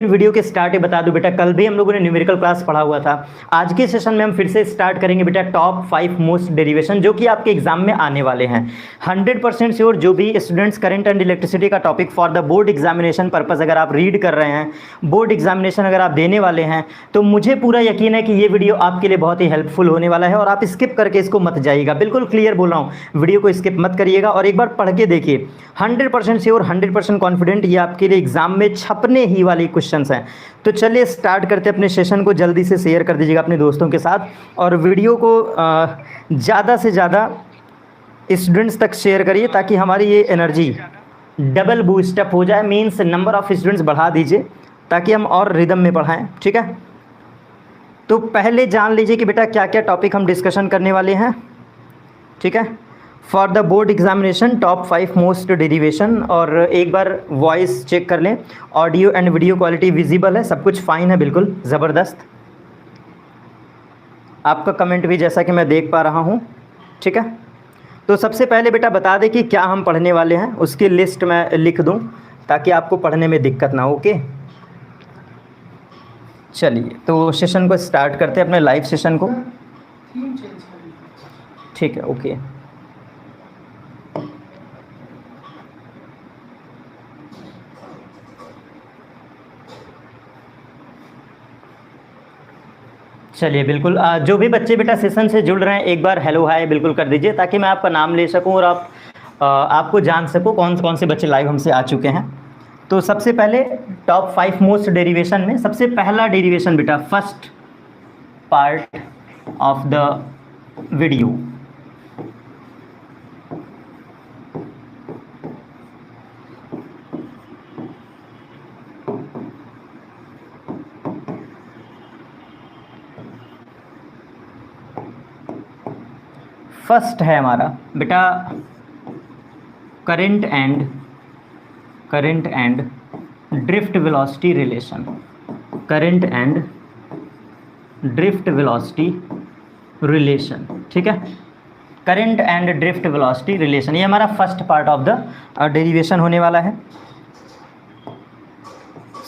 Video के start ही बता दूं बेटा, कल भी हम लोगों ने न्यूमेरिकल क्लास पढ़ा हुआ था। आज के सेशन में हम फिर से स्टार्ट करेंगे बेटा टॉप 5 मोस्ट डेरिवेशन जो कि आपके एग्जाम में आने वाले हैं। 100% श्योर जो भी स्टूडेंट्स करंट एंड इलेक्ट्रिसिटी का topic for the board examination purpose अगर आप रीड कर रहे हैं, बोर्ड एग्जामिनेशन अगर आप देने वाले हैं, तो मुझे पूरा यकीन है कि ये वीडियो आपके लिए बहुत ही हेल्पफुल होने वाला है और आप स्किप करके इसको मत जाइएगा। बिल्कुल क्लियर बोल रहा हूँ, वीडियो को स्किप मत करिएगा और एक बार पढ़ के देखिए। 100% श्योर, 100% कॉन्फिडेंट ये आपके लिए एग्जाम में छपने ही वाली क्वेश्चंस हैं। तो चलिए स्टार्ट करते हैं अपने सेशन को। जल्दी से शेयर कर दीजिएगा अपने दोस्तों के साथ और वीडियो को ज़्यादा से ज़्यादा स्टूडेंट्स तक शेयर करिए ताकि हमारी ये एनर्जी डबल बूस्टअप हो जाए। मीन्स नंबर ऑफ स्टूडेंट्स बढ़ा दीजिए ताकि हम और रिदम में पढ़ाएं, ठीक है। तो पहले जान लीजिए कि बेटा क्या क्या टॉपिक हम डिस्कशन करने वाले हैं, ठीक है। For the board examination top 5 most derivation. और एक बार वॉइस चेक कर लें, audio and video quality visible है, सब कुछ फाइन है, बिल्कुल ज़बरदस्त। आपका कमेंट भी जैसा कि मैं देख पा रहा हूँ, ठीक है। तो सबसे पहले बेटा बता दें कि क्या हम पढ़ने वाले हैं, उसकी लिस्ट मैं लिख दूँ ताकि आपको पढ़ने में दिक्कत ना हो। ओके, चलिए तो सेशन को स्टार्ट करते हैं, अपने लाइव सेशन को, ठीक है। ओके, चलिए बिल्कुल। जो भी बच्चे बेटा सेशन से जुड़ रहे हैं एक बार हेलो हाय बिल्कुल कर दीजिए ताकि मैं आपका नाम ले सकूं और आपको जान सकूं कौन कौन से बच्चे लाइव हमसे आ चुके हैं। तो सबसे पहले टॉप 5 मोस्ट डेरिवेशन में सबसे पहला डेरिवेशन बेटा first part of the video. First है हमारा बेटा current and drift velocity relation. Current and drift velocity relation, ठीक है। Current and drift velocity relation ये हमारा first part of the derivation होने वाला है।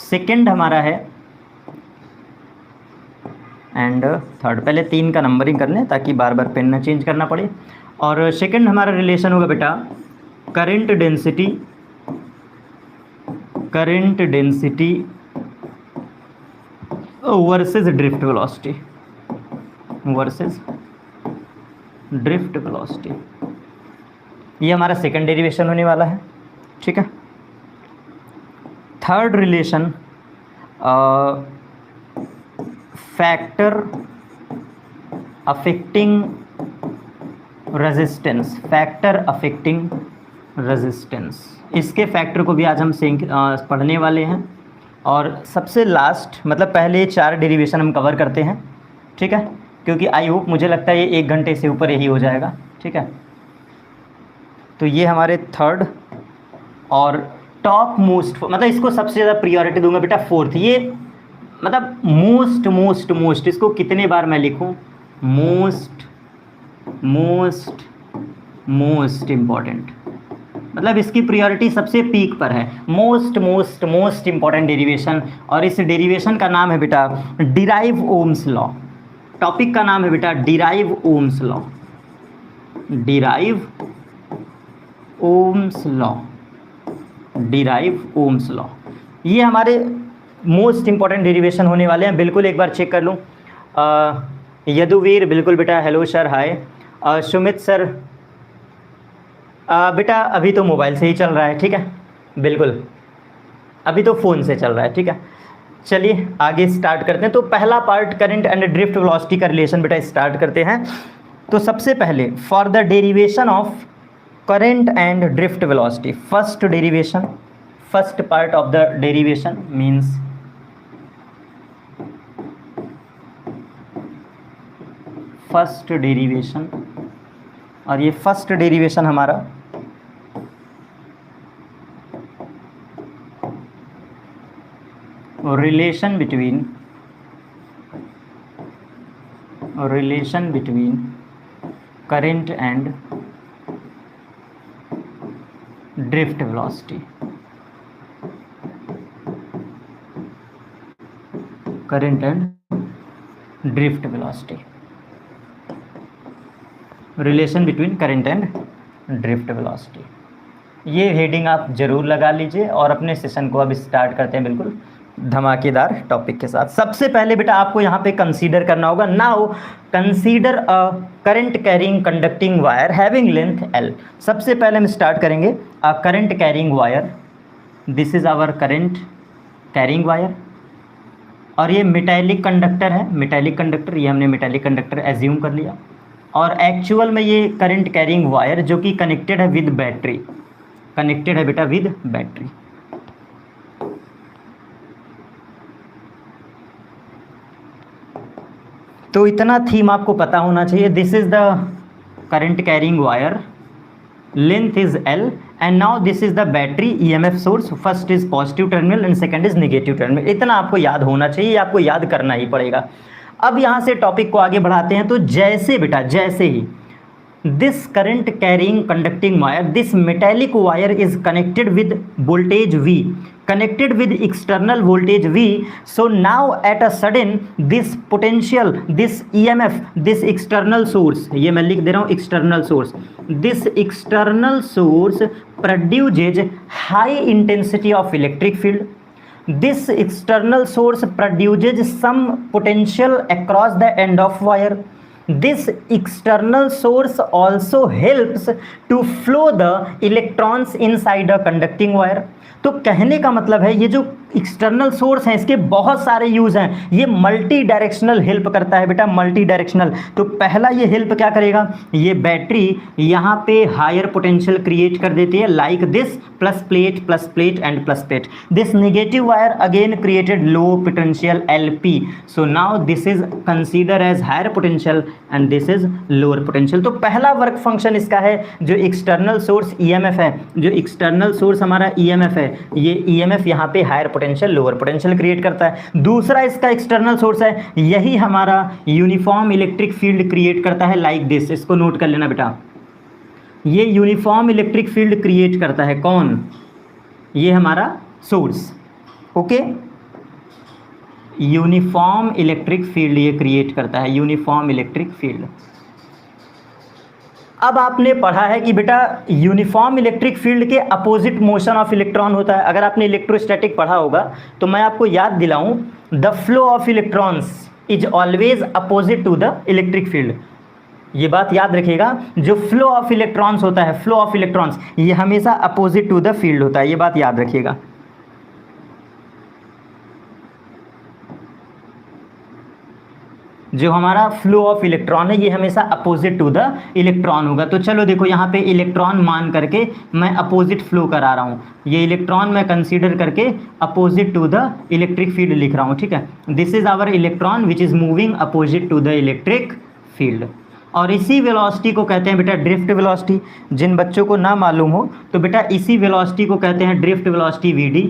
सेकंड हमारा है एंड थर्ड, पहले 3 का नंबरिंग कर लें ताकि बार बार पेन ना चेंज करना पड़े। और सेकंड हमारा रिलेशन होगा बेटा current density versus drift velocity. ये हमारा सेकंड डेरिवेशन होने वाला है, ठीक है। Third relation factor affecting resistance, इसके फैक्टर को भी आज हम पढ़ने वाले हैं। और सबसे लास्ट, मतलब पहले 4 डेरिवेशन हम कवर करते हैं, ठीक है, क्योंकि आई होप मुझे लगता है ये 1 घंटे से ऊपर यही हो जाएगा, ठीक है। तो ये हमारे थर्ड और टॉप मोस्ट, मतलब इसको सबसे ज़्यादा प्रियोरिटी दूंगा बेटा फोर्थ। ये मतलब मोस्ट, इसको कितने बार मैं लिखूं, मोस्ट इम्पॉर्टेंट, मतलब इसकी प्रायोरिटी सबसे पीक पर है। Most important derivation. और इस डेरिवेशन का नाम है बेटा डिराइव ओम्स लॉ। टॉपिक का नाम है बेटा डिराइव ओम्स लॉ। ये हमारे मोस्ट इंपॉर्टेंट डेरिवेशन होने वाले हैं। बिल्कुल एक बार चेक कर लूँ। यदुवीर बिल्कुल बेटा हेलो सर, हाय। सुमित सर बेटा अभी तो मोबाइल से ही चल रहा है, ठीक है, बिल्कुल अभी तो फ़ोन से चल रहा है, ठीक है। चलिए आगे स्टार्ट करते हैं। तो पहला part current and drift velocity का रिलेशन बेटा स्टार्ट करते हैं। तो सबसे पहले for the derivation of current and drift velocity, first part of the derivation means first derivation. और ये फर्स्ट डेरिवेशन हमारा relation between current and drift velocity. Current and drift velocity, relation between current and drift velocity. ये heading आप जरूर लगा लीजिए और अपने सेशन को अब स्टार्ट करते हैं बिल्कुल धमाकेदार टॉपिक के साथ। सबसे पहले बेटा आपको यहाँ पे कंसीडर करना होगा, now consider a current carrying conducting wire having length L। सबसे पहले हम स्टार्ट करेंगे a current carrying wire, this is our current carrying wire, और ये मेटालिक कंडक्टर है, मेटालिक कंडक्टर, ये हमने मेटालिक कंडक्टर एज्यूम कर लिया, और एक्चुअल में ये करंट कैरिंग वायर जो कि कनेक्टेड है विद बैटरी, कनेक्टेड है बेटा विद बैटरी। तो इतना थीम आपको पता होना चाहिए। This is the current carrying wire, length is L, and now this is the battery EMF source, first is positive terminal and second is negative terminal. इतना आपको याद होना चाहिए, आपको याद करना ही पड़ेगा। अब यहाँ से टॉपिक को आगे बढ़ाते हैं। तो जैसे बेटा, जैसे ही this current carrying conducting wire, this metallic wire is connected with voltage V, connected with external voltage V, so now at a sudden this potential, this EMF, this external source, ये मैं लिख दे रहा हूँ external source, this external source produces high intensity of electric field. This external source produces some potential across the end of wire. This external source also helps to flow the electrons inside a conducting wire. तो कहने का मतलब है ये जो external source है इसके बहुत सारे यूज हैं। ये मल्टी डायरेक्शनल हेल्प करता है बेटा, मल्टी डायरेक्शनल। तो पहला ये हेल्प क्या करेगा, ये बैटरी यहाँ पे हायर पोटेंशियल क्रिएट कर देती है, like this plus plate and plus plate. This negative wire again created low potential LP, so now this is consider as higher potential and this is lower potential. तो पहला work function इसका है, जो external source EMF है, जो external source हमारा EMF है, ये EMF यहाँ पे higher potential lower potential create करता है। दूसरा इसका एक्सटर्नल सोर्स है, यही हमारा यूनिफॉर्म इलेक्ट्रिक फील्ड क्रिएट करता है, लाइक दिस। इसको नोट कर लेना बेटा, ये यूनिफॉर्म इलेक्ट्रिक फील्ड क्रिएट करता है कौन, ये हमारा source, okay. Uniform electric field ये क्रिएट करता है, यूनिफॉर्म इलेक्ट्रिक फील्ड। अब आपने पढ़ा है कि बेटा यूनिफॉर्म इलेक्ट्रिक फील्ड के अपोजिट मोशन ऑफ इलेक्ट्रॉन होता है। अगर आपने इलेक्ट्रोस्टैटिक पढ़ा होगा तो मैं आपको याद दिलाऊं, the flow of electrons is always opposite to the electric field. ये बात याद रखिएगा, जो फ्लो ऑफ इलेक्ट्रॉन्स होता है, फ्लो ऑफ इलेक्ट्रॉन्स, ये हमेशा अपोजिट टू द फील्ड होता है, ये बात याद रखिएगा। जो हमारा फ्लो ऑफ इलेक्ट्रॉन है ये हमेशा अपोजिट टू द इलेक्ट्रॉन होगा। तो चलो देखो यहाँ पे इलेक्ट्रॉन मान करके मैं अपोजिट फ्लो करा रहा हूँ, ये इलेक्ट्रॉन मैं कंसीडर करके opposite to the electric field लिख रहा हूँ, ठीक है। This is our electron which is moving opposite to the electric field, और इसी वेलोसिटी को कहते हैं बेटा ड्रिफ्ट वेलोसिटी। जिन बच्चों को ना मालूम हो तो बेटा इसी वेलोसिटी को कहते हैं drift velocity VD,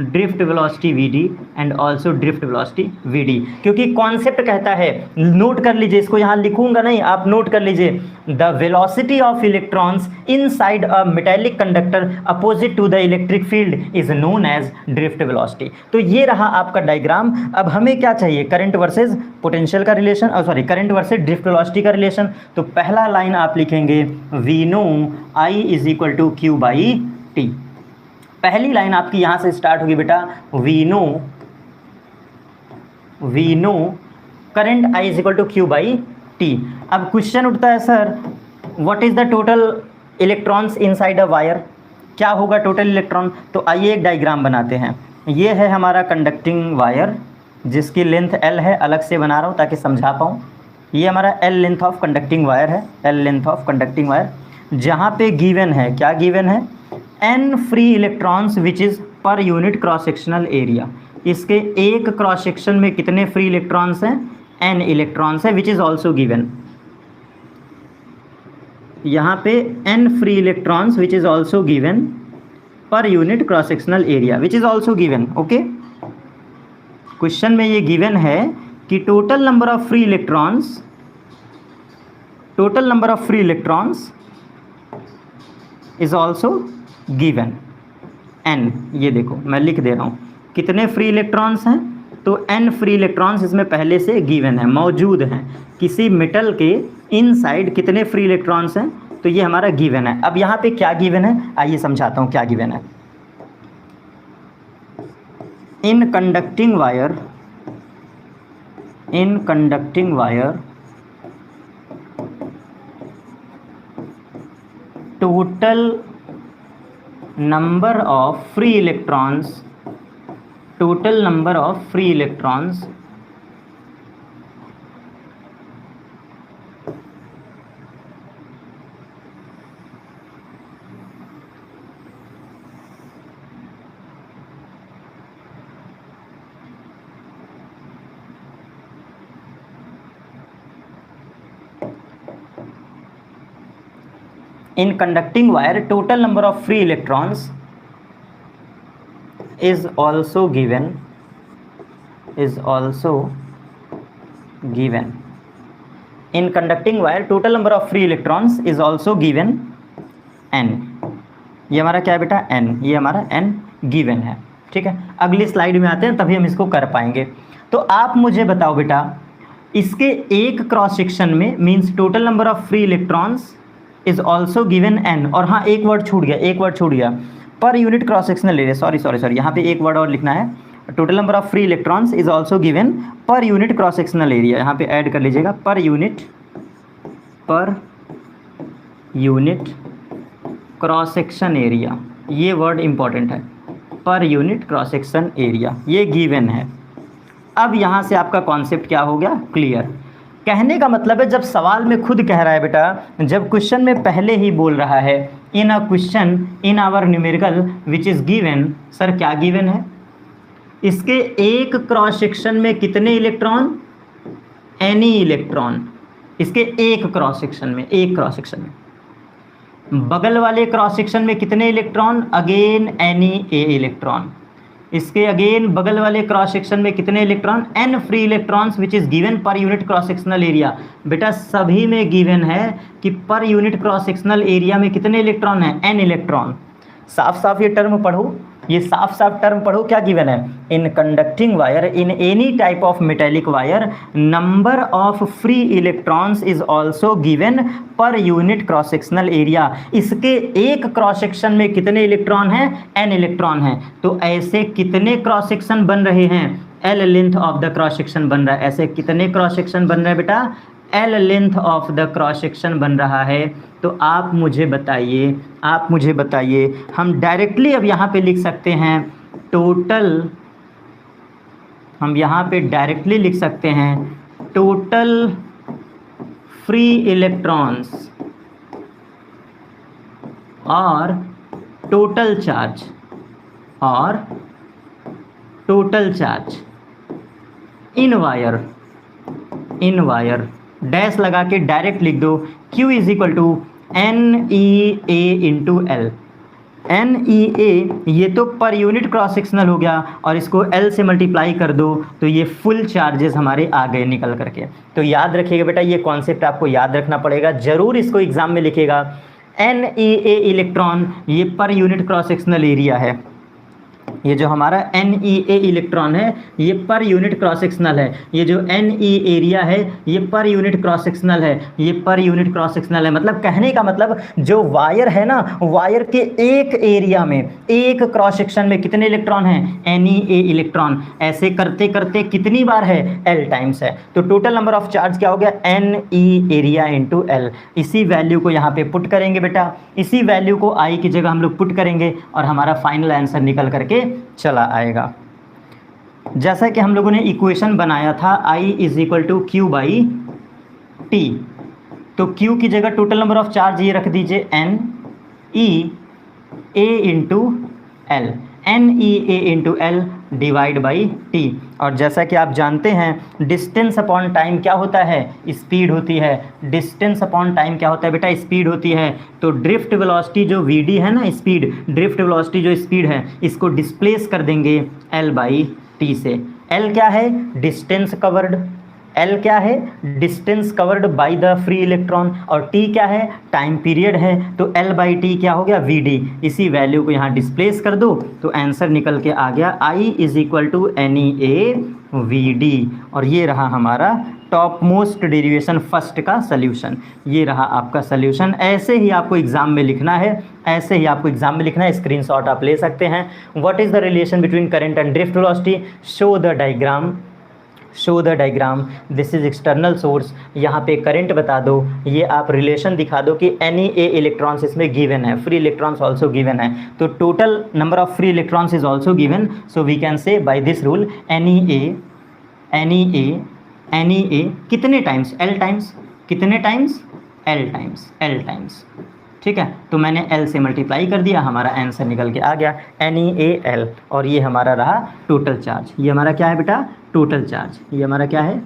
drift velocity VD and also drift velocity VD, क्योंकि कॉन्सेप्ट कहता है, नोट कर लीजिए, इसको यहाँ लिखूंगा नहीं, आप नोट कर लीजिए, the velocity of electrons inside a metallic conductor opposite to the electric field is known as drift velocity. तो ये रहा आपका डायग्राम। अब हमें क्या चाहिए, करंट वर्सेज पोटेंशियल का relation, sorry current versus drift velocity का रिलेशन। तो पहला लाइन आप लिखेंगे V know I is equal to Q by T। पहली लाइन आपकी यहां से स्टार्ट होगी बेटा, we know current I is equal to Q by T। अब क्वेश्चन उठता है, sir what is the total electrons inside a wire, क्या होगा टोटल इलेक्ट्रॉन। तो आइए एक डायग्राम बनाते हैं। ये है हमारा कंडक्टिंग वायर जिसकी लेंथ L है, अलग से बना रहा हूँ ताकि समझा पाऊँ। ये हमारा L length of conducting wire है, L length of conducting wire, जहाँ पे गिवन है, क्या गिवन है, n free electrons which is per unit cross sectional area. इसके एक क्रॉस सेक्शन में कितने फ्री इलेक्ट्रॉन्स हैं, n इलेक्ट्रॉन्स है, विच इज़ ऑल्सो गिवन। यहाँ पे n free electrons which is also given per unit cross sectional area which is also given, okay. Question में ये गिवन है कि total number of free electrons, total number of free electrons is also given n। ये देखो मैं लिख दे रहा हूँ, कितने फ्री इलेक्ट्रॉन्स हैं, तो n फ्री इलेक्ट्रॉन्स इसमें पहले से गिवन है, मौजूद हैं। किसी मेटल के इनसाइड कितने फ्री इलेक्ट्रॉन्स हैं, तो ये हमारा गिवन है। अब यहाँ पे क्या गिवन है, आइए समझाता हूँ क्या गिवन है। In conducting wire total number of free electrons in conducting wire total number of free electrons is also given in conducting wire total number of free electrons is also given n। ये हमारा क्या है बेटा, n, ये हमारा n given है। ठीक है, अगली स्लाइड में आते हैं तभी हम इसको कर पाएंगे। तो आप मुझे बताओ बेटा, इसके एक क्रॉस सेक्शन में means total number of free electrons is also given n, और हाँ एक वर्ड छूट गया, per unit cross sectional area, sorry यहाँ पे एक वर्ड और लिखना है, total number of free electrons is also given per unit cross sectional area, यहाँ पे ऐड कर लीजिएगा per unit cross section area, ये वर्ड इंपॉर्टेंट है, per unit cross section area ये गिवन है। अब यहाँ से आपका कॉन्सेप्ट क्या हो गया, क्लियर। कहने का मतलब है जब सवाल में खुद कह रहा है बेटा, जब क्वेश्चन में पहले ही बोल रहा है in a question in our numerical which is given, sir क्या गिवन है, इसके एक क्रॉस सेक्शन में कितने इलेक्ट्रॉन, एनी इलेक्ट्रॉन, इसके एक क्रॉस सेक्शन में, बगल वाले क्रॉस सेक्शन में कितने electron, again any A electron, इसके अगेन बगल वाले क्रॉस सेक्शन में कितने electron, n free electrons which is given per unit cross sectional area. बेटा सभी में गिवन है कि per unit cross sectional area में कितने इलेक्ट्रॉन हैं, n इलेक्ट्रॉन। साफ ये टर्म पढ़ो, ये साफ टर्म पढ़ो, क्या गिवन है, in conducting wire in any type of metallic wire number of free electrons is also given per unit cross sectional area. इसके एक क्रॉस सेक्शन में कितने इलेक्ट्रॉन हैं, n इलेक्ट्रॉन हैं। तो ऐसे कितने क्रॉस सेक्शन बन रहे हैं, l length of the cross section बन रहा है। ऐसे कितने क्रॉस सेक्शन बन रहे हैं बेटा, l length of the cross section बन रहा है। तो आप मुझे बताइए, हम डायरेक्टली अब यहाँ पे लिख सकते हैं टोटल, हम यहाँ पे डायरेक्टली लिख सकते हैं टोटल फ्री इलेक्ट्रॉन्स और total charge in wire dash लगा के डायरेक्ट लिख दो, Q is equal to NEA into L। NEA ये तो पर यूनिट क्रॉस सेक्शनल हो गया, और इसको L से मल्टीप्लाई कर दो तो ये फुल चार्जेस हमारे आ गए निकल करके। तो याद रखिएगा बेटा, ये कॉन्सेप्ट आपको याद रखना पड़ेगा, ज़रूर इसको एग्जाम में लिखिएगा। NEA इलेक्ट्रॉन ये per unit cross sectional area है, ये जो हमारा NEA इलेक्ट्रॉन है ये पर यूनिट क्रॉस सेक्शनल है, ये जो NE एरिया है ये पर यूनिट क्रॉस सेक्शनल है, ये पर यूनिट क्रॉस सेक्शनल है। मतलब कहने का मतलब जो वायर है ना, वायर के एक एरिया में एक क्रॉस सेक्शन में कितने इलेक्ट्रॉन हैं, NEA इलेक्ट्रॉन। ऐसे करते करते कितनी बार है, L टाइम्स है। तो टोटल नंबर ऑफ चार्ज क्या हो गया, NE एरिया इंटू L। इसी वैल्यू को यहाँ पे पुट करेंगे बेटा, इसी वैल्यू को I की जगह हम लोग पुट करेंगे और हमारा फाइनल आंसर निकल करके चला आएगा। जैसा कि हम लोगों ने इक्वेशन बनाया था I is equal to Q by T, तो Q की जगह टोटल नंबर ऑफ चार्ज ये रख दीजिए NEA into L, NEA into L divide by T। और जैसा कि आप जानते हैं डिस्टेंस अपॉन टाइम क्या होता है, स्पीड होती है। डिस्टेंस अपॉन टाइम क्या होता है बेटा, स्पीड होती है। तो ड्रिफ्ट वेलोसिटी जो VD है ना, स्पीड, ड्रिफ्ट वेलोसिटी जो स्पीड है, इसको डिस्प्लेस कर देंगे L बाई T से। L क्या है, डिस्टेंस कवर्ड, L क्या है, distance covered by the free electron, और T क्या है, टाइम पीरियड है, तो L/T क्या हो गया, VD। इसी वैल्यू को यहाँ डिस्प्लेस कर दो तो आंसर निकल के आ गया I = NeAVD, और ये रहा हमारा टॉप मोस्ट डेरिवेशन फर्स्ट का सोल्यूशन। ये रहा आपका सोल्यूशन। ऐसे ही आपको एग्जाम में लिखना है, ऐसे ही आपको एग्जाम में लिखना है, स्क्रीनशॉट आप ले सकते हैं। What is the relation between current and drift velocity, show the diagram, show the diagram, this is external source, यहाँ पे करंट बता दो, ये आप रिलेशन दिखा दो कि NeA इलेक्ट्रॉन्स इसमें गिवन है, फ्री इलेक्ट्रॉन्स ऑल्सो गिवन है, तो total number of free electrons is also given, so we can say by this rule NeA कितने टाइम्स, L टाइम्स, कितने टाइम्स, L टाइम्स, ठीक है। तो मैंने L से मल्टीप्लाई कर दिया, हमारा आंसर निकल के आ गया NeAL, और ये हमारा रहा टोटल चार्ज। ये हमारा क्या है बेटा, टोटल चार्ज, ये हमारा क्या है,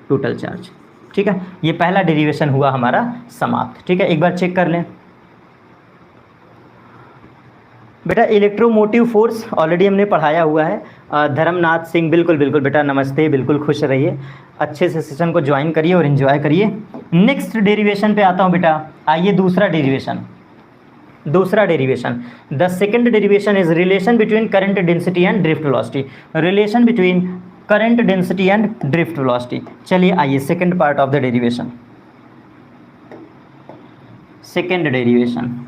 टोटल चार्ज, ठीक है। ये पहला डेरिवेशन हुआ हमारा समाप्त, ठीक है। एक बार चेक कर लें बेटा, इलेक्ट्रोमोटिव फोर्स ऑलरेडी हमने पढ़ाया हुआ है। धर्मनाथ सिंह, बिल्कुल बिल्कुल बेटा, नमस्ते, बिल्कुल खुश रहिए, अच्छे से सेशन को ज्वाइन करिए और एंजॉय करिए। नेक्स्ट डेरिवेशन पे आता हूँ बेटा, आइए दूसरा derivation, the second derivation is relation between current density and drift velocity, relation between current density and drift velocity. चलिए आइए second part of the derivation, second derivation,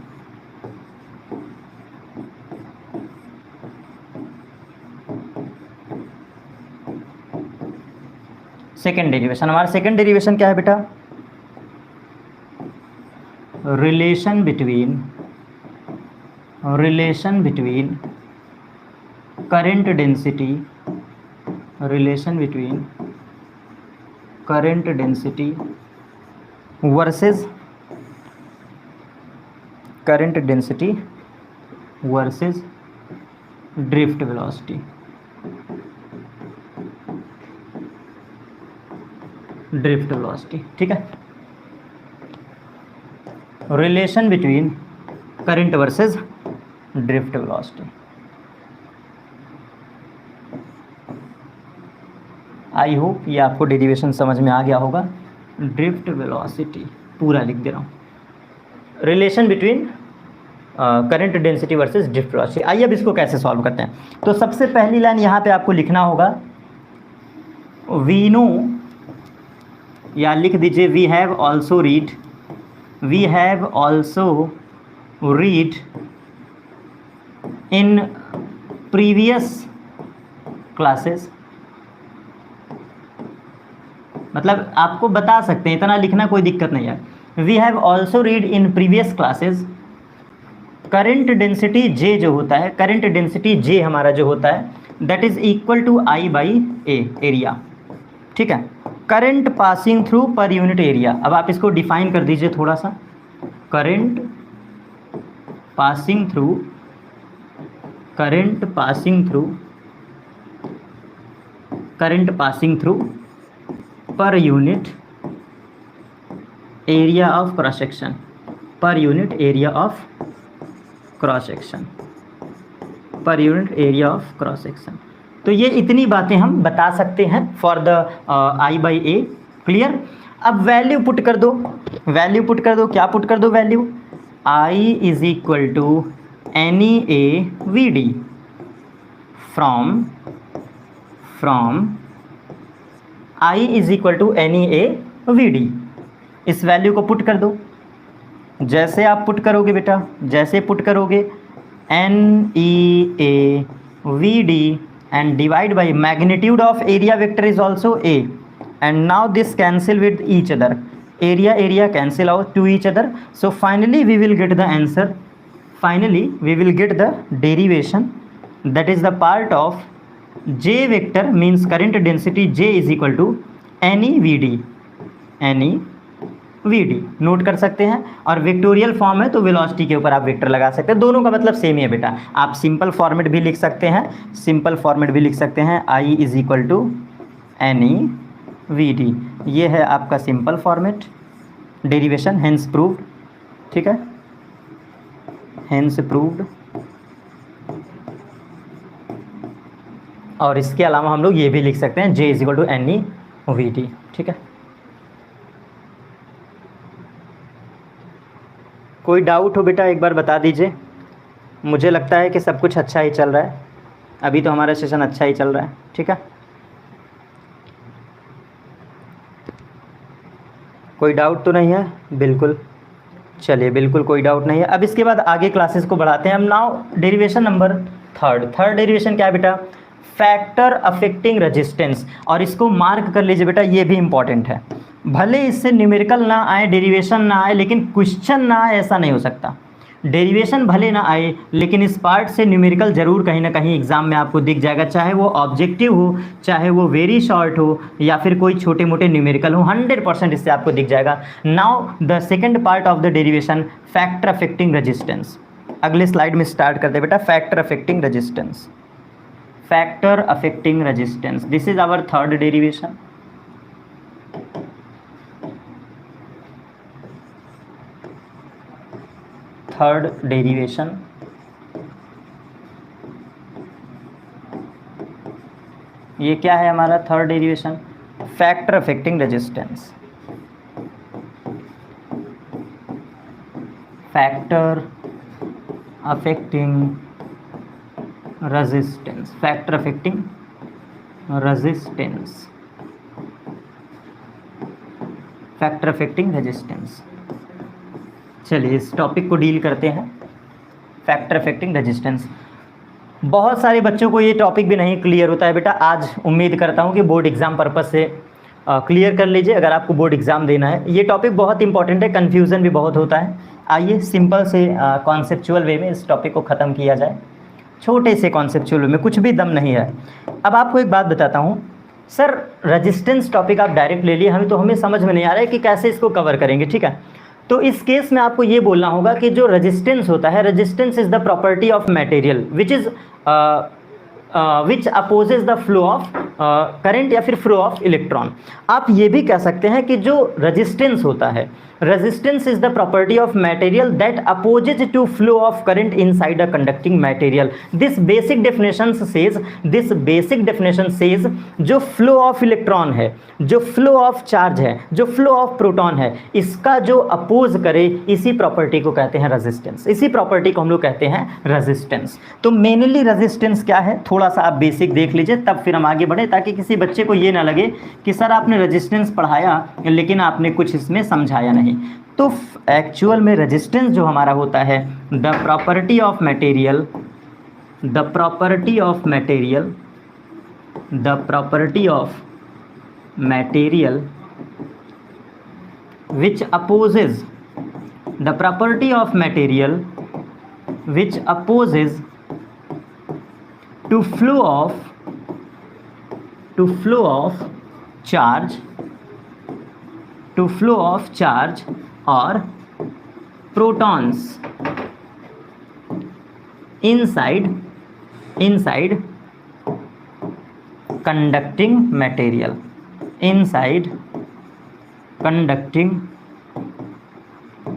second derivation. हमारा सेकेंड डेरिवेशन क्या है बेटा, relation between current density, relation between current density versus drift velocity, ठीक है। Relation between current versus drift velocity. I hope ये आपको डेरिवेशन समझ में आ गया होगा। ड्रिफ्ट वेलोसिटी पूरा लिख दे रहा हूँ, relation between current density versus drift velocity. आइए अब इसको कैसे सॉल्व करते हैं। तो सबसे पहली लाइन यहाँ पे आपको लिखना होगा, वी नो, या लिख दीजिए we have also read in previous classes, मतलब आपको बता सकते हैं, इतना लिखना कोई दिक्कत नहीं है। We have also read in previous classes current density J जो होता है, करंट डेंसिटी J हमारा जो होता है that is equal to I/A area, ठीक है। Current passing through per unit area, अब आप इसको डिफाइन कर दीजिए थोड़ा सा, current passing through per unit area of cross section, per unit area of cross section. तो ये इतनी बातें हम बता सकते हैं फॉर द I/A, क्लियर। अब वैल्यू पुट कर दो, क्या पुट कर दो value, I = NeAVD from I = NeAVD, इस वैल्यू को पुट कर दो। जैसे आप पुट करोगे बेटा, NeAVD and divide by magnitude of area vector is also A, and now this cancel with each other, area cancel out to each other, so finally we will get the answer, derivation, that is the part of J vector means current density J is equal to NeVD, note कर सकते हैं। और vectorial form है तो velocity के ऊपर आप vector लगा सकते हैं, दोनों का मतलब सेम ही है बेटा। आप सिंपल फॉर्मेट भी लिख सकते हैं, I = NeVD, ये है आपका simple format derivation, hence proved, ठीक है, हेंस प्रूव्ड। और इसके अलावा हम लोग ये भी लिख सकते हैं J = VT, ठीक है। कोई डाउट हो बेटा एक बार बता दीजिए। मुझे लगता है कि सब कुछ अच्छा ही चल रहा है, अभी तो हमारा सेशन अच्छा ही चल रहा है, ठीक है। कोई डाउट तो नहीं है? बिल्कुल, चलिए बिल्कुल कोई डाउट नहीं है। अब इसके बाद आगे क्लासेस को बढ़ाते हैं हम। Now derivation number third derivation क्या है बेटा? Factor affecting resistance. और इसको मार्क कर लीजिए बेटा, ये भी इंपॉर्टेंट है। भले इससे न्यूमेरिकल ना आए, डेरिवेशन ना आए, लेकिन क्वेश्चन ना आए ऐसा नहीं हो सकता। डेरिवेशन भले ना आए, लेकिन इस पार्ट से न्यूमेरिकल जरूर कहीं ना कहीं एग्जाम में आपको दिख जाएगा, चाहे वो ऑब्जेक्टिव हो, चाहे वो वेरी शॉर्ट हो, या फिर कोई छोटे मोटे न्यूमेरिकल हो, 100% इससे आपको दिख जाएगा। Now the second part of the derivation, factor affecting resistance. अगले स्लाइड में स्टार्ट करते बेटा, factor affecting resistance. Factor affecting resistance, this is our third derivation. Third derivation, ये क्या है हमारा third derivation? Factor affecting resistance. Factor affecting resistance, factor affecting resistance, factor affecting resistance. चलिए इस टॉपिक को डील करते हैं, फैक्टर अफेक्टिंग रेजिस्टेंस। बहुत सारे बच्चों को ये टॉपिक भी नहीं क्लियर होता है बेटा। आज उम्मीद करता हूँ कि बोर्ड एग्जाम पर्पज से क्लियर कर लीजिए, अगर आपको बोर्ड एग्जाम देना है। ये टॉपिक बहुत इंपॉर्टेंट है, कन्फ्यूज़न भी बहुत होता है। आइए सिंपल से कॉन्सेप्चुअल वे में इस टॉपिक को ख़त्म किया जाए, छोटे से कॉन्सेप्चुअल वे में, कुछ भी दम नहीं है। अब आपको एक बात बताता हूँ सर, रेजिस्टेंस टॉपिक आप डायरेक्ट ले लिए, हमें समझ में नहीं आ रहा है कि कैसे इसको कवर करेंगे, ठीक है। तो इस केस में आपको ये बोलना होगा कि जो रेजिस्टेंस होता है, resistance is the property of material which opposes the flow of current या फिर फ्लो ऑफ इलेक्ट्रॉन। आप ये भी कह सकते हैं कि जो रेजिस्टेंस होता है, resistance is the property of material that opposes to flow of current inside a conducting material. This basic definition says जो फ्लो ऑफ इलेक्ट्रॉन है, जो फ्लो ऑफ चार्ज है, जो फ्लो ऑफ प्रोटॉन है, इसका जो अपोज करे, इसी प्रॉपर्टी को कहते हैं रेजिस्टेंस। इसी प्रॉपर्टी को हम लोग कहते हैं रेजिस्टेंस। तो मेनली रेजिस्टेंस क्या है, थोड़ा सा आप बेसिक देख लीजिए, तब फिर हम आगे बढ़े, ताकि किसी बच्चे को ये ना लगे कि सर आपने रेजिस्टेंस पढ़ाया लेकिन आपने कुछ इसमें समझाया नहीं। तो एक्चुअल में रेजिस्टेंस जो हमारा होता है, the property of material, the property of material, the property of material which opposes, the property of material which opposes to flow of charge, to flow of charge or protons inside conducting material, inside conducting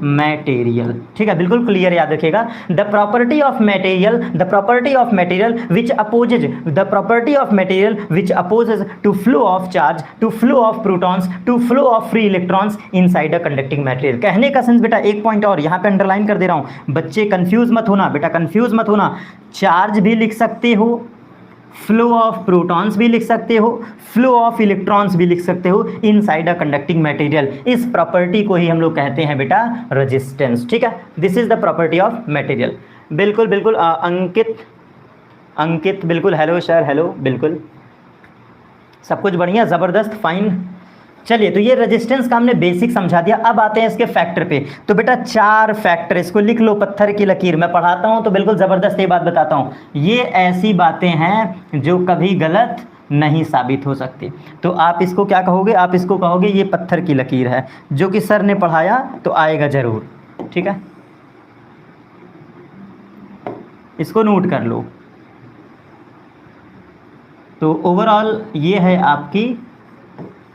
material. ठीक है, बिल्कुल clear याद रखिएगा। The property of material, the property of material which opposes, the property of material which opposes to flow of charge, to flow of protons, to flow of free electrons inside a conducting material. कहने का sense बेटा, एक point और यहाँ पे underline कर दे रहा हूँ, बच्चे कंफ्यूज मत होना बेटा, कंफ्यूज मत होना। चार्ज भी लिख सकते हो, फ्लो ऑफ प्रोटॉन्स भी लिख सकते हो, फ्लो ऑफ इलेक्ट्रॉन्स भी लिख सकते हो इनसाइड अ कंडक्टिंग मटेरियल। इस प्रॉपर्टी को ही हम लोग कहते हैं बेटा रेजिस्टेंस। ठीक है, this is the property of material. बिल्कुल बिल्कुल अंकित बिल्कुल, हेलो सर, हेलो, बिल्कुल सब कुछ बढ़िया, ज़बरदस्त, फाइन। चलिए, तो ये रेजिस्टेंस का हमने बेसिक समझा दिया। अब आते हैं इसके फैक्टर पे। तो बेटा 4 फैक्टर, इसको लिख लो, पत्थर की लकीर। मैं पढ़ाता हूँ तो बिल्कुल ज़बरदस्त ये बात बताता हूँ, ये ऐसी बातें हैं जो कभी गलत नहीं साबित हो सकती। तो आप इसको क्या कहोगे, आप इसको कहोगे ये पत्थर की लकीर है, जो कि सर ने पढ़ाया तो आएगा ज़रूर। ठीक है, इसको नोट कर लो। तो ओवरऑल ये है आपकी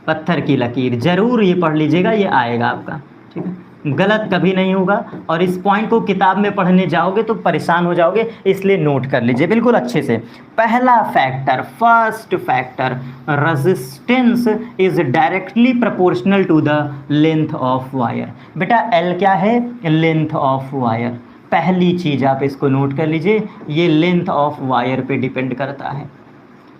पत्थर की लकीर, जरूर ये पढ़ लीजिएगा, ये आएगा आपका। ठीक है, गलत कभी नहीं होगा, और इस पॉइंट को किताब में पढ़ने जाओगे तो परेशान हो जाओगे, इसलिए नोट कर लीजिए बिल्कुल अच्छे से। पहला factor, first factor, resistance is directly proportional to the length of wire. बेटा एल क्या है? Length of wire. पहली चीज आप इसको नोट कर लीजिए, ये लेंथ ऑफ वायर पे डिपेंड करता है।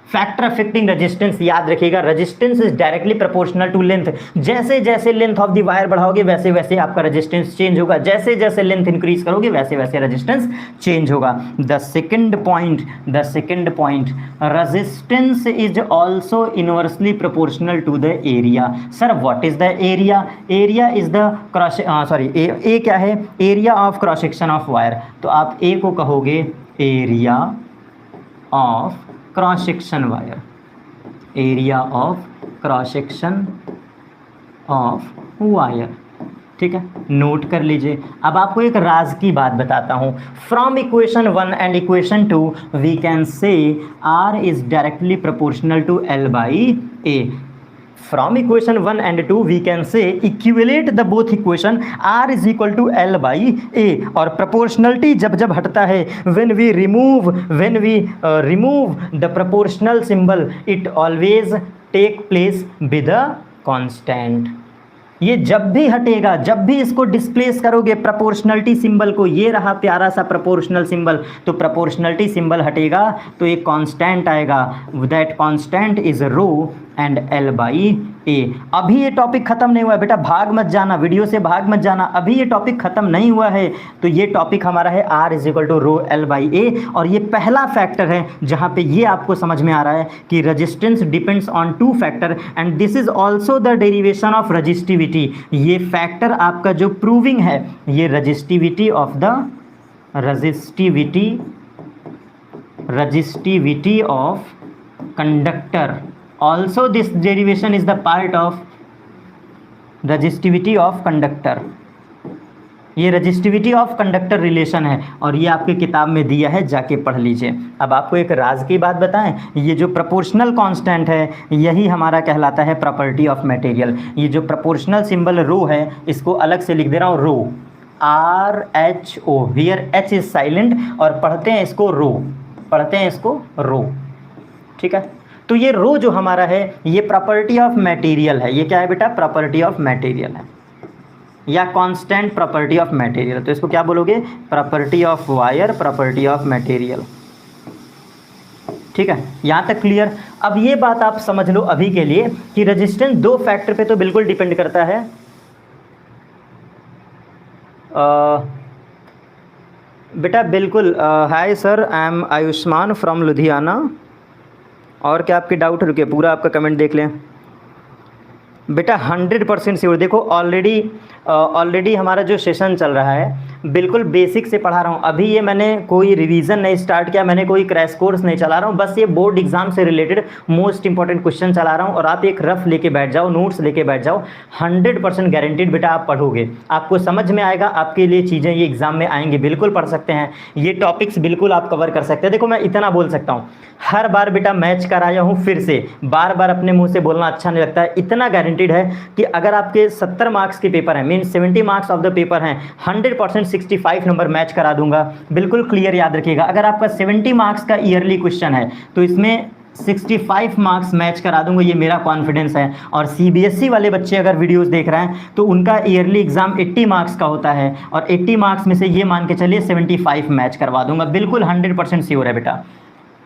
फैक्टर अफेक्टिंग रेजिस्टेंस याद रखिएगा, resistance is directly proportional to length. जैसे जैसे लेंथ ऑफ द वायर बढ़ाओगे वैसे वैसे आपका रेजिस्टेंस चेंज होगा, जैसे जैसे लेंथ इंक्रीज करोगे वैसे वैसे रेजिस्टेंस चेंज होगा। The second point, resistance is also inversely proportional to the area. Sir what is the area? Area is the cross a क्या है? Area of cross section of wire. तो आप A को कहोगे area of cross section wire, area of cross section of wire. ठीक है, note कर लीजिए। अब आपको एक राज की बात बताता हूँ। From equation 1 and equation 2 we can say R is directly proportional to L by A. From equation 1 and 2 we can say equate the both equation R is equal to L by A, और proportionality जब जब हटता है when we remove the proportional symbol it always take place with a constant। ये जब भी हटेगा, जब भी इसको डिस्प्लेस करोगे प्रोपोर्शनलिटी सिंबल को, ये रहा प्यारा सा प्रोपोर्शनल सिंबल, तो प्रोपोर्शनलिटी सिंबल हटेगा तो एक कांस्टेंट आएगा, that constant is rho and l by a. अभी ये टॉपिक खत्म नहीं हुआ है बेटा, भाग मत जाना, वीडियो से भाग मत जाना, अभी ये टॉपिक खत्म नहीं हुआ है। तो ये टॉपिक हमारा है R is equal to rho l by a, और ये पहला फैक्टर है जहाँ पे ये आपको समझ में आ रहा है कि resistance depends on two factor and this is also the derivation of resistivity. ये फैक्टर आपका जो प्रूविंग है, ये resistivity of the resistivity of conductor. Also this derivation is the part of resistivity of conductor। ये resistivity of conductor relation है और ये आपके किताब में दिया है, जाके पढ़ लीजिए। अब आपको एक राज की बात बताएं, ये जो प्रोपोर्शनल कांस्टेंट है यही हमारा कहलाता है प्रॉपर्टी ऑफ मटेरियल। ये जो प्रोपोर्शनल सिंबल रो है इसको अलग से लिख दे रहा हूँ, रो RHO, here H is silent, और पढ़ते हैं इसको रो, ठीक है। तो ये रो जो हमारा है ये प्रॉपर्टी ऑफ मटेरियल है। ये क्या है बेटा? प्रॉपर्टी ऑफ मटेरियल है या कांस्टेंट प्रॉपर्टी ऑफ मटेरियल। तो इसको क्या बोलोगे? Property of wire, property of material. ठीक है, यहाँ तक क्लियर। अब ये बात आप समझ लो अभी के लिए कि रेजिस्टेंस दो फैक्टर पे तो बिल्कुल डिपेंड करता है। बेटा बिल्कुल। Hi sir, I am Ayushman from Ludhiana. और क्या आपके डाउट? रुके पूरा आपका कमेंट देख लें बेटा। 100% श्योर। देखो ऑलरेडी हमारा जो सेशन चल रहा है बिल्कुल बेसिक से पढ़ा रहा हूँ। अभी ये मैंने कोई रिवीजन नहीं स्टार्ट किया, मैंने कोई क्रैश कोर्स नहीं चला रहा हूँ, बस ये बोर्ड एग्जाम से रिलेटेड मोस्ट इंपॉर्टेंट क्वेश्चन चला रहा हूँ। और आप एक रफ लेके बैठ जाओ, नोट्स लेके बैठ जाओ, 100% गारंटीड बेटा आप पढ़ोगे, आपको समझ में आएगा, आपके लिए चीज़ें ये एग्जाम में आएंगी, बिल्कुल पढ़ सकते हैं, ये टॉपिक्स बिल्कुल आप कवर कर सकते हैं। देखो मैं इतना बोल सकता हूँ, हर बार बेटा मैच कराया हूँ, फिर से बार बार अपने मुँह से बोलना अच्छा नहीं लगता है। इतना गारंटीड है कि अगर आपके 70 मार्क्स के पेपर हैं, mean 70 marks of the paper हैं, 100% 65 नंबर मैच करा दूंगा, बिल्कुल क्लियर याद रखिएगा। अगर आपका 70 मार्क्स का ईयरली क्वेश्चन है तो इसमें 65 मार्क्स मैच करा दूंगा, ये मेरा कॉन्फिडेंस है। और CBSE वाले बच्चे अगर वीडियोस देख रहे हैं तो उनका ईयरली एग्जाम 80 मार्क्स का होता है, और 80 मार्क्स में से ये मान के चलिए 75 मैच करवा दूंगा, बिल्कुल 100% श्योर है बेटा।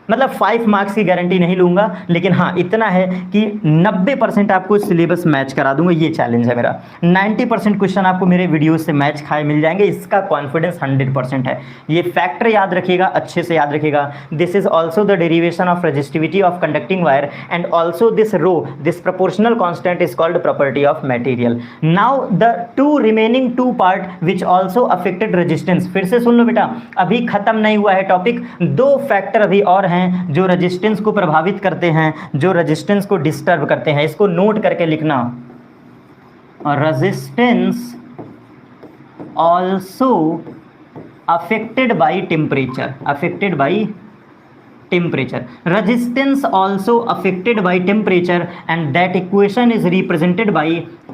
मतलब 5 मार्क्स की गारंटी नहीं लूँगा, लेकिन हाँ इतना है कि 90% आपको सिलेबस मैच करा दूंगा, ये चैलेंज है मेरा। 90% क्वेश्चन आपको मेरे वीडियो से मैच खाए मिल जाएंगे, इसका कॉन्फिडेंस 100% है। ये फैक्टर याद रखिएगा, अच्छे से याद रखिएगा। This is also the derivation of resistivity of conducting wire and also this rho, this proportional constant is called property of material. Now the two remaining two part which also affected resistance. फिर से सुन लो बेटा, अभी खत्म नहीं हुआ है topic, 2 factor अभी और हैं जो रेजिस्टेंस को प्रभावित करते हैं, जो रेजिस्टेंस को डिस्टर्ब करते हैं। इसको नोट करके लिखना, resistance also affected by temperature, affected by temperature. Resistance also affected by temperature and that equation is represented by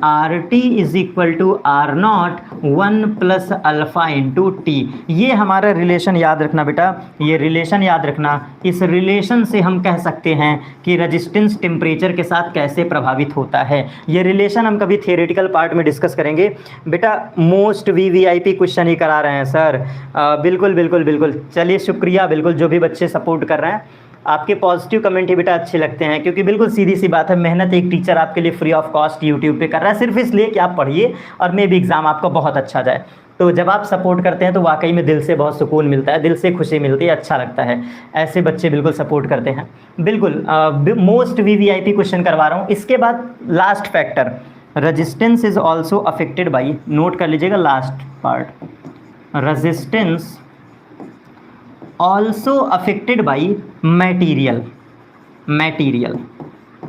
R T is equal to R naught 1 plus alpha into T. ये हमारा relation याद रखना बेटा, ये relation याद रखना। इस relation से हम कह सकते हैं कि रेजिस्टेंस टेम्परेचर के साथ कैसे प्रभावित होता है। ये रिलेशन हम कभी थियोरेटिकल पार्ट में डिस्कस करेंगे। बेटा मोस्ट वीवीआईपी क्वेश्चन ही करा रहे हैं सर। बिल्कुल बिल्कुल बिल्कुल, चलिए शुक्रिया। बिल्कुल जो भी बच्चे सपोर्ट कर रहे हैं, आपके पॉजिटिव कमेंट ही बेटा अच्छे लगते हैं, क्योंकि बिल्कुल सीधी सी बात है, मेहनत एक टीचर आपके लिए फ्री ऑफ कॉस्ट यूट्यूब पे कर रहा है सिर्फ इसलिए कि आप पढ़िए और मे भी एग्ज़ाम आपका बहुत अच्छा जाए। तो जब आप सपोर्ट करते हैं तो वाकई में दिल से बहुत सुकून मिलता है, दिल से खुशी मिलती है, अच्छा लगता है। ऐसे बच्चे बिल्कुल सपोर्ट करते हैं। बिल्कुल मोस्ट वीवीआईपी क्वेश्चन करवा रहा हूँ। इसके बाद last factor, resistance is also affected by, note कर लीजिएगा last part, resistance also affected by material. Material,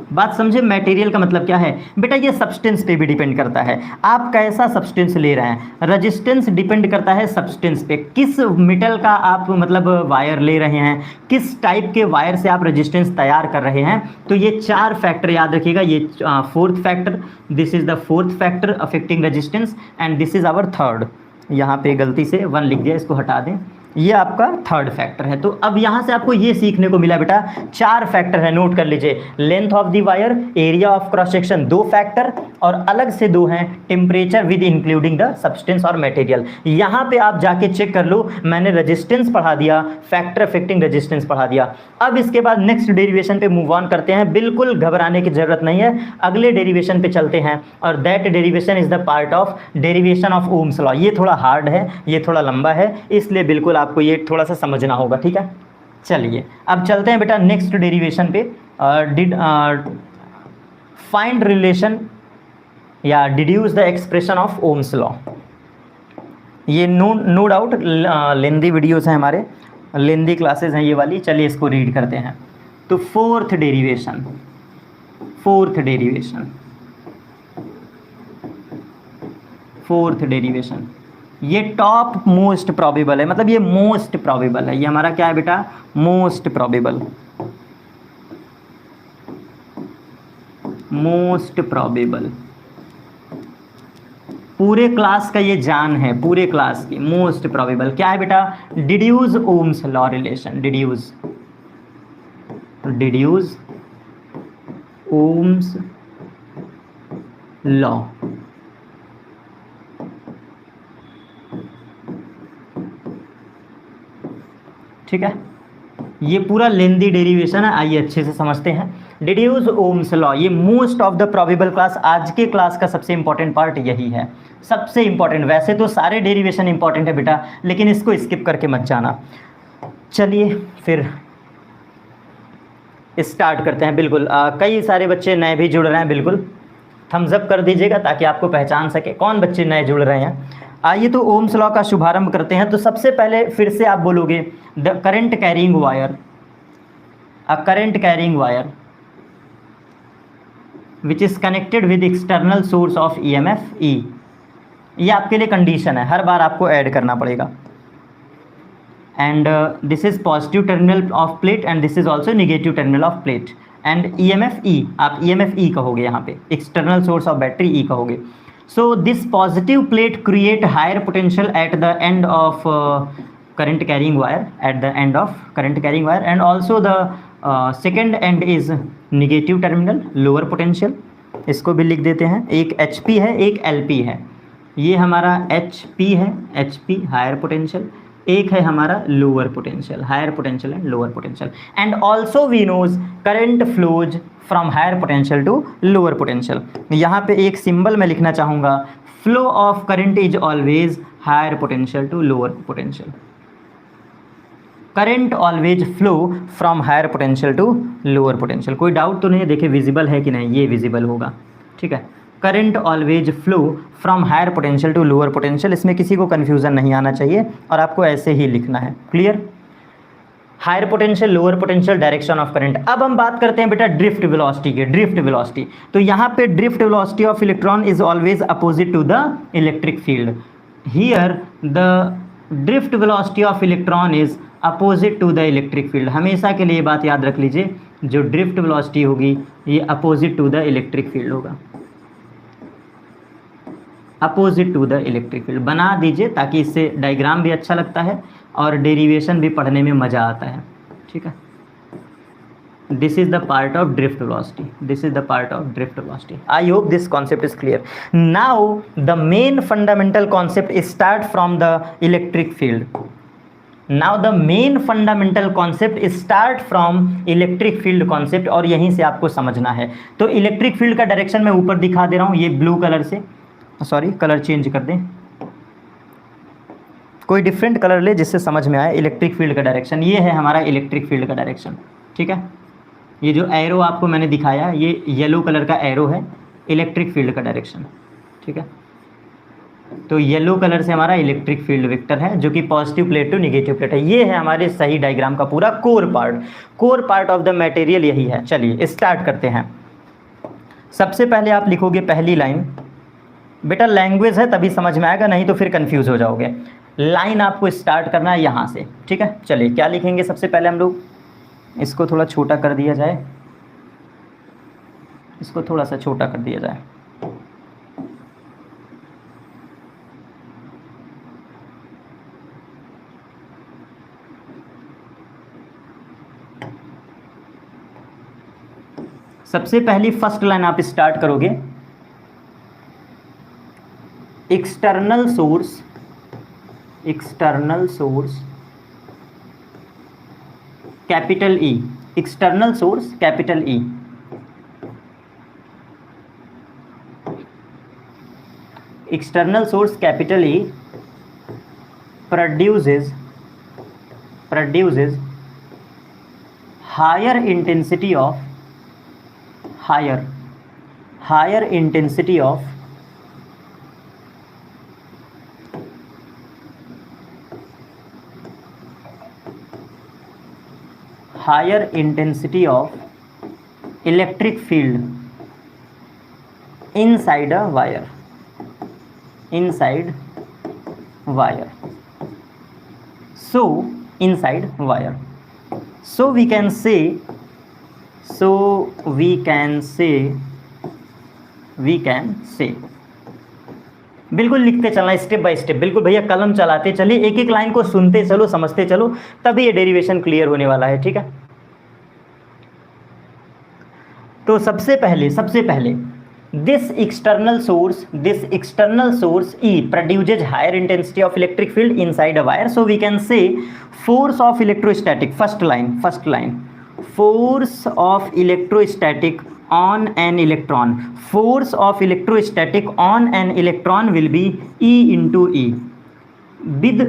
बात समझे, मटेरियल का मतलब क्या है बेटा, ये सब्सटेंस पे भी डिपेंड करता है, आप कैसा सब्सटेंस ले रहे हैं। रेजिस्टेंस डिपेंड करता है सब्सटेंस पे, किस मेटल का आप मतलब वायर ले रहे हैं, किस टाइप के वायर से आप रेजिस्टेंस तैयार कर रहे हैं। तो ये 4 फैक्टर याद रखिएगा। ये 4th factor, this is the 4th factor affecting resistance and this is our 3rd। यहाँ पे गलती से 1 लिख दिया, इसको हटा दें, ये आपका 3rd फैक्टर है। तो अब यहाँ से आपको ये सीखने को मिला बेटा 4 फैक्टर है, नोट कर लीजिए। Length of the wire, area of cross section 2 factor, और अलग से 2 हैं, temperature with including the substance और मटेरियल। यहाँ पे आप जाके चेक कर लो, मैंने रेजिस्टेंस पढ़ा दिया, फैक्टर अफेक्टिंग रेजिस्टेंस पढ़ा दिया। अब इसके बाद नेक्स्ट डेरिवेशन पे मूव ऑन करते हैं। बिल्कुल घबराने की जरूरत नहीं है, अगले डेरिवेशन पे चलते हैं, और that derivation is the part of derivation of Ohm's law. ये थोड़ा हार्ड है, ये थोड़ा लंबा है, इसलिए बिल्कुल आपको ये थोड़ा सा समझना होगा, ठीक है। चलिए अब चलते हैं बेटा नेक्स्ट डेरिवेशन पे। फाइंड रिलेशन या deduce the expression of Ohm's law. ये नो डाउट लेंदी वीडियोस हैं हमारे, लेंदी क्लासेस हैं ये वाली। चलिए इसको रीड करते हैं। तो फोर्थ डेरिवेशन, फोर्थ डेरिवेशन ये टॉप मोस्ट प्रोबेबल है, मतलब ये मोस्ट प्रोबेबल है। ये हमारा क्या है बेटा, मोस्ट प्रोबेबल, मोस्ट प्रोबेबल। पूरे क्लास का ये जान है, पूरे क्लास की मोस्ट प्रोबेबल क्या है बेटा, deduce Ohm's law relation, deduce Ohm's law. ठीक है, ये पूरा लेंदी डेरिवेशन है, आइए अच्छे से समझते हैं। डिड्यूस ओम्स लॉ, ये most of the probable class, आज के क्लास का सबसे इंपॉर्टेंट पार्ट यही है, सबसे इंपॉर्टेंट। वैसे तो सारे डेरिवेशन इंपॉर्टेंट है बेटा, लेकिन इसको स्किप करके मत जाना। चलिए फिर स्टार्ट करते हैं। बिल्कुल कई सारे बच्चे नए भी जुड़ रहे हैं, बिल्कुल थम्स अप कर दीजिएगा ताकि आपको पहचान सके कौन बच्चे नए जुड़ रहे हैं। आइए तो ओम्स लॉ का शुभारंभ करते हैं। तो सबसे पहले फिर से आप बोलोगे the current carrying wire, a current carrying wire which is connected with external source of EMF ई। ये आपके लिए कंडीशन है, हर बार आपको ऐड करना पड़ेगा। And this is positive terminal of plate and this is also negative terminal of plate. And EMF ई, आप EMF ई कहोगे, यहाँ पे एक्सटर्नल सोर्स ऑफ बैटरी ई कहोगे। So this positive plate create higher potential at the end of current carrying wire, at the end of current carrying wire, and also the second end is negative terminal, lower potential। इसको भी लिख देते हैं, एक HP है एक LP है। ये हमारा HP है, HP हायर पोटेंशियल, एक है हमारा lower potential, higher potential and lower potential. And also we knows current flows from higher potential to lower potential. यहाँ पे एक सिंबल मैं लिखना चाहूँगा, flow of current is always higher potential to lower potential. Current always flow from higher potential to lower potential. कोई doubt तो नहीं है, देखिए विजिबल है कि नहीं, ये विजिबल होगा, ठीक है। Current always flow from higher potential to lower potential, इसमें किसी को कन्फ्यूज़न नहीं आना चाहिए और आपको ऐसे ही लिखना है, clear. Higher potential, lower potential, direction of current. अब हम बात करते हैं बेटा ड्रिफ्ट वेलोसिटी की, ड्रिफ्ट वेलोसिटी। तो यहाँ पे drift velocity of electron is always opposite to the electric field. Here the drift velocity of electron is opposite to the electric field. हमेशा के लिए बात याद रख लीजिए, जो ड्रिफ्ट वेलोसिटी होगी ये opposite to the electric field होगा। Opposite to the electric field बना दीजिए, ताकि इससे डायग्राम भी अच्छा लगता है और डेरिवेशन भी पढ़ने में मज़ा आता है। ठीक है, this is the part of drift velocity, this is the part of drift velocity. I hope this concept is clear. Now the main fundamental concept start from the electric field. Now the main fundamental concept start from electric field concept, और यहीं से आपको समझना है। तो electric field का direction मैं ऊपर दिखा दे रहा हूँ, ये ब्लू कलर से, सॉरी कलर चेंज कर दें, कोई डिफरेंट कलर ले जिससे समझ में आए। इलेक्ट्रिक फील्ड का डायरेक्शन ये है हमारा इलेक्ट्रिक फील्ड का डायरेक्शन। ठीक है, ये जो एरो आपको मैंने दिखाया ये येलो कलर का एरो है इलेक्ट्रिक फील्ड का डायरेक्शन। ठीक है, तो येलो कलर से हमारा इलेक्ट्रिक फील्ड वेक्टर है, जो कि positive plate to negative plate है। ये है हमारे सही डायग्राम का पूरा core part of the material यही है। चलिए स्टार्ट करते हैं। सबसे पहले आप लिखोगे पहली लाइन, बेटा लैंग्वेज है तभी समझ में आएगा, नहीं तो फिर कंफ्यूज हो जाओगे। लाइन आपको स्टार्ट करना है यहाँ से। ठीक है, चलिए क्या लिखेंगे सबसे पहले हम लोग, इसको थोड़ा छोटा कर दिया जाए, इसको थोड़ा सा छोटा कर दिया जाए। सबसे पहली फर्स्ट लाइन आप स्टार्ट करोगे, external source capital E, external source capital E, external source capital E produces higher intensity of higher intensity of electric field inside a wire, so inside wire, so we can say बिल्कुल लिखते चलना step by step, बिल्कुल भैया कलम चलाते चलिए, एक एक लाइन को सुनते चलो, समझते चलो, तभी ये डेरिवेशन क्लियर होने वाला है। ठीक है, तो सबसे पहले this external source E produces higher intensity of electric field inside a wire, so we can say force of electrostatic, first line, force of electrostatic on an electron, force of electrostatic on an electron will be E into E with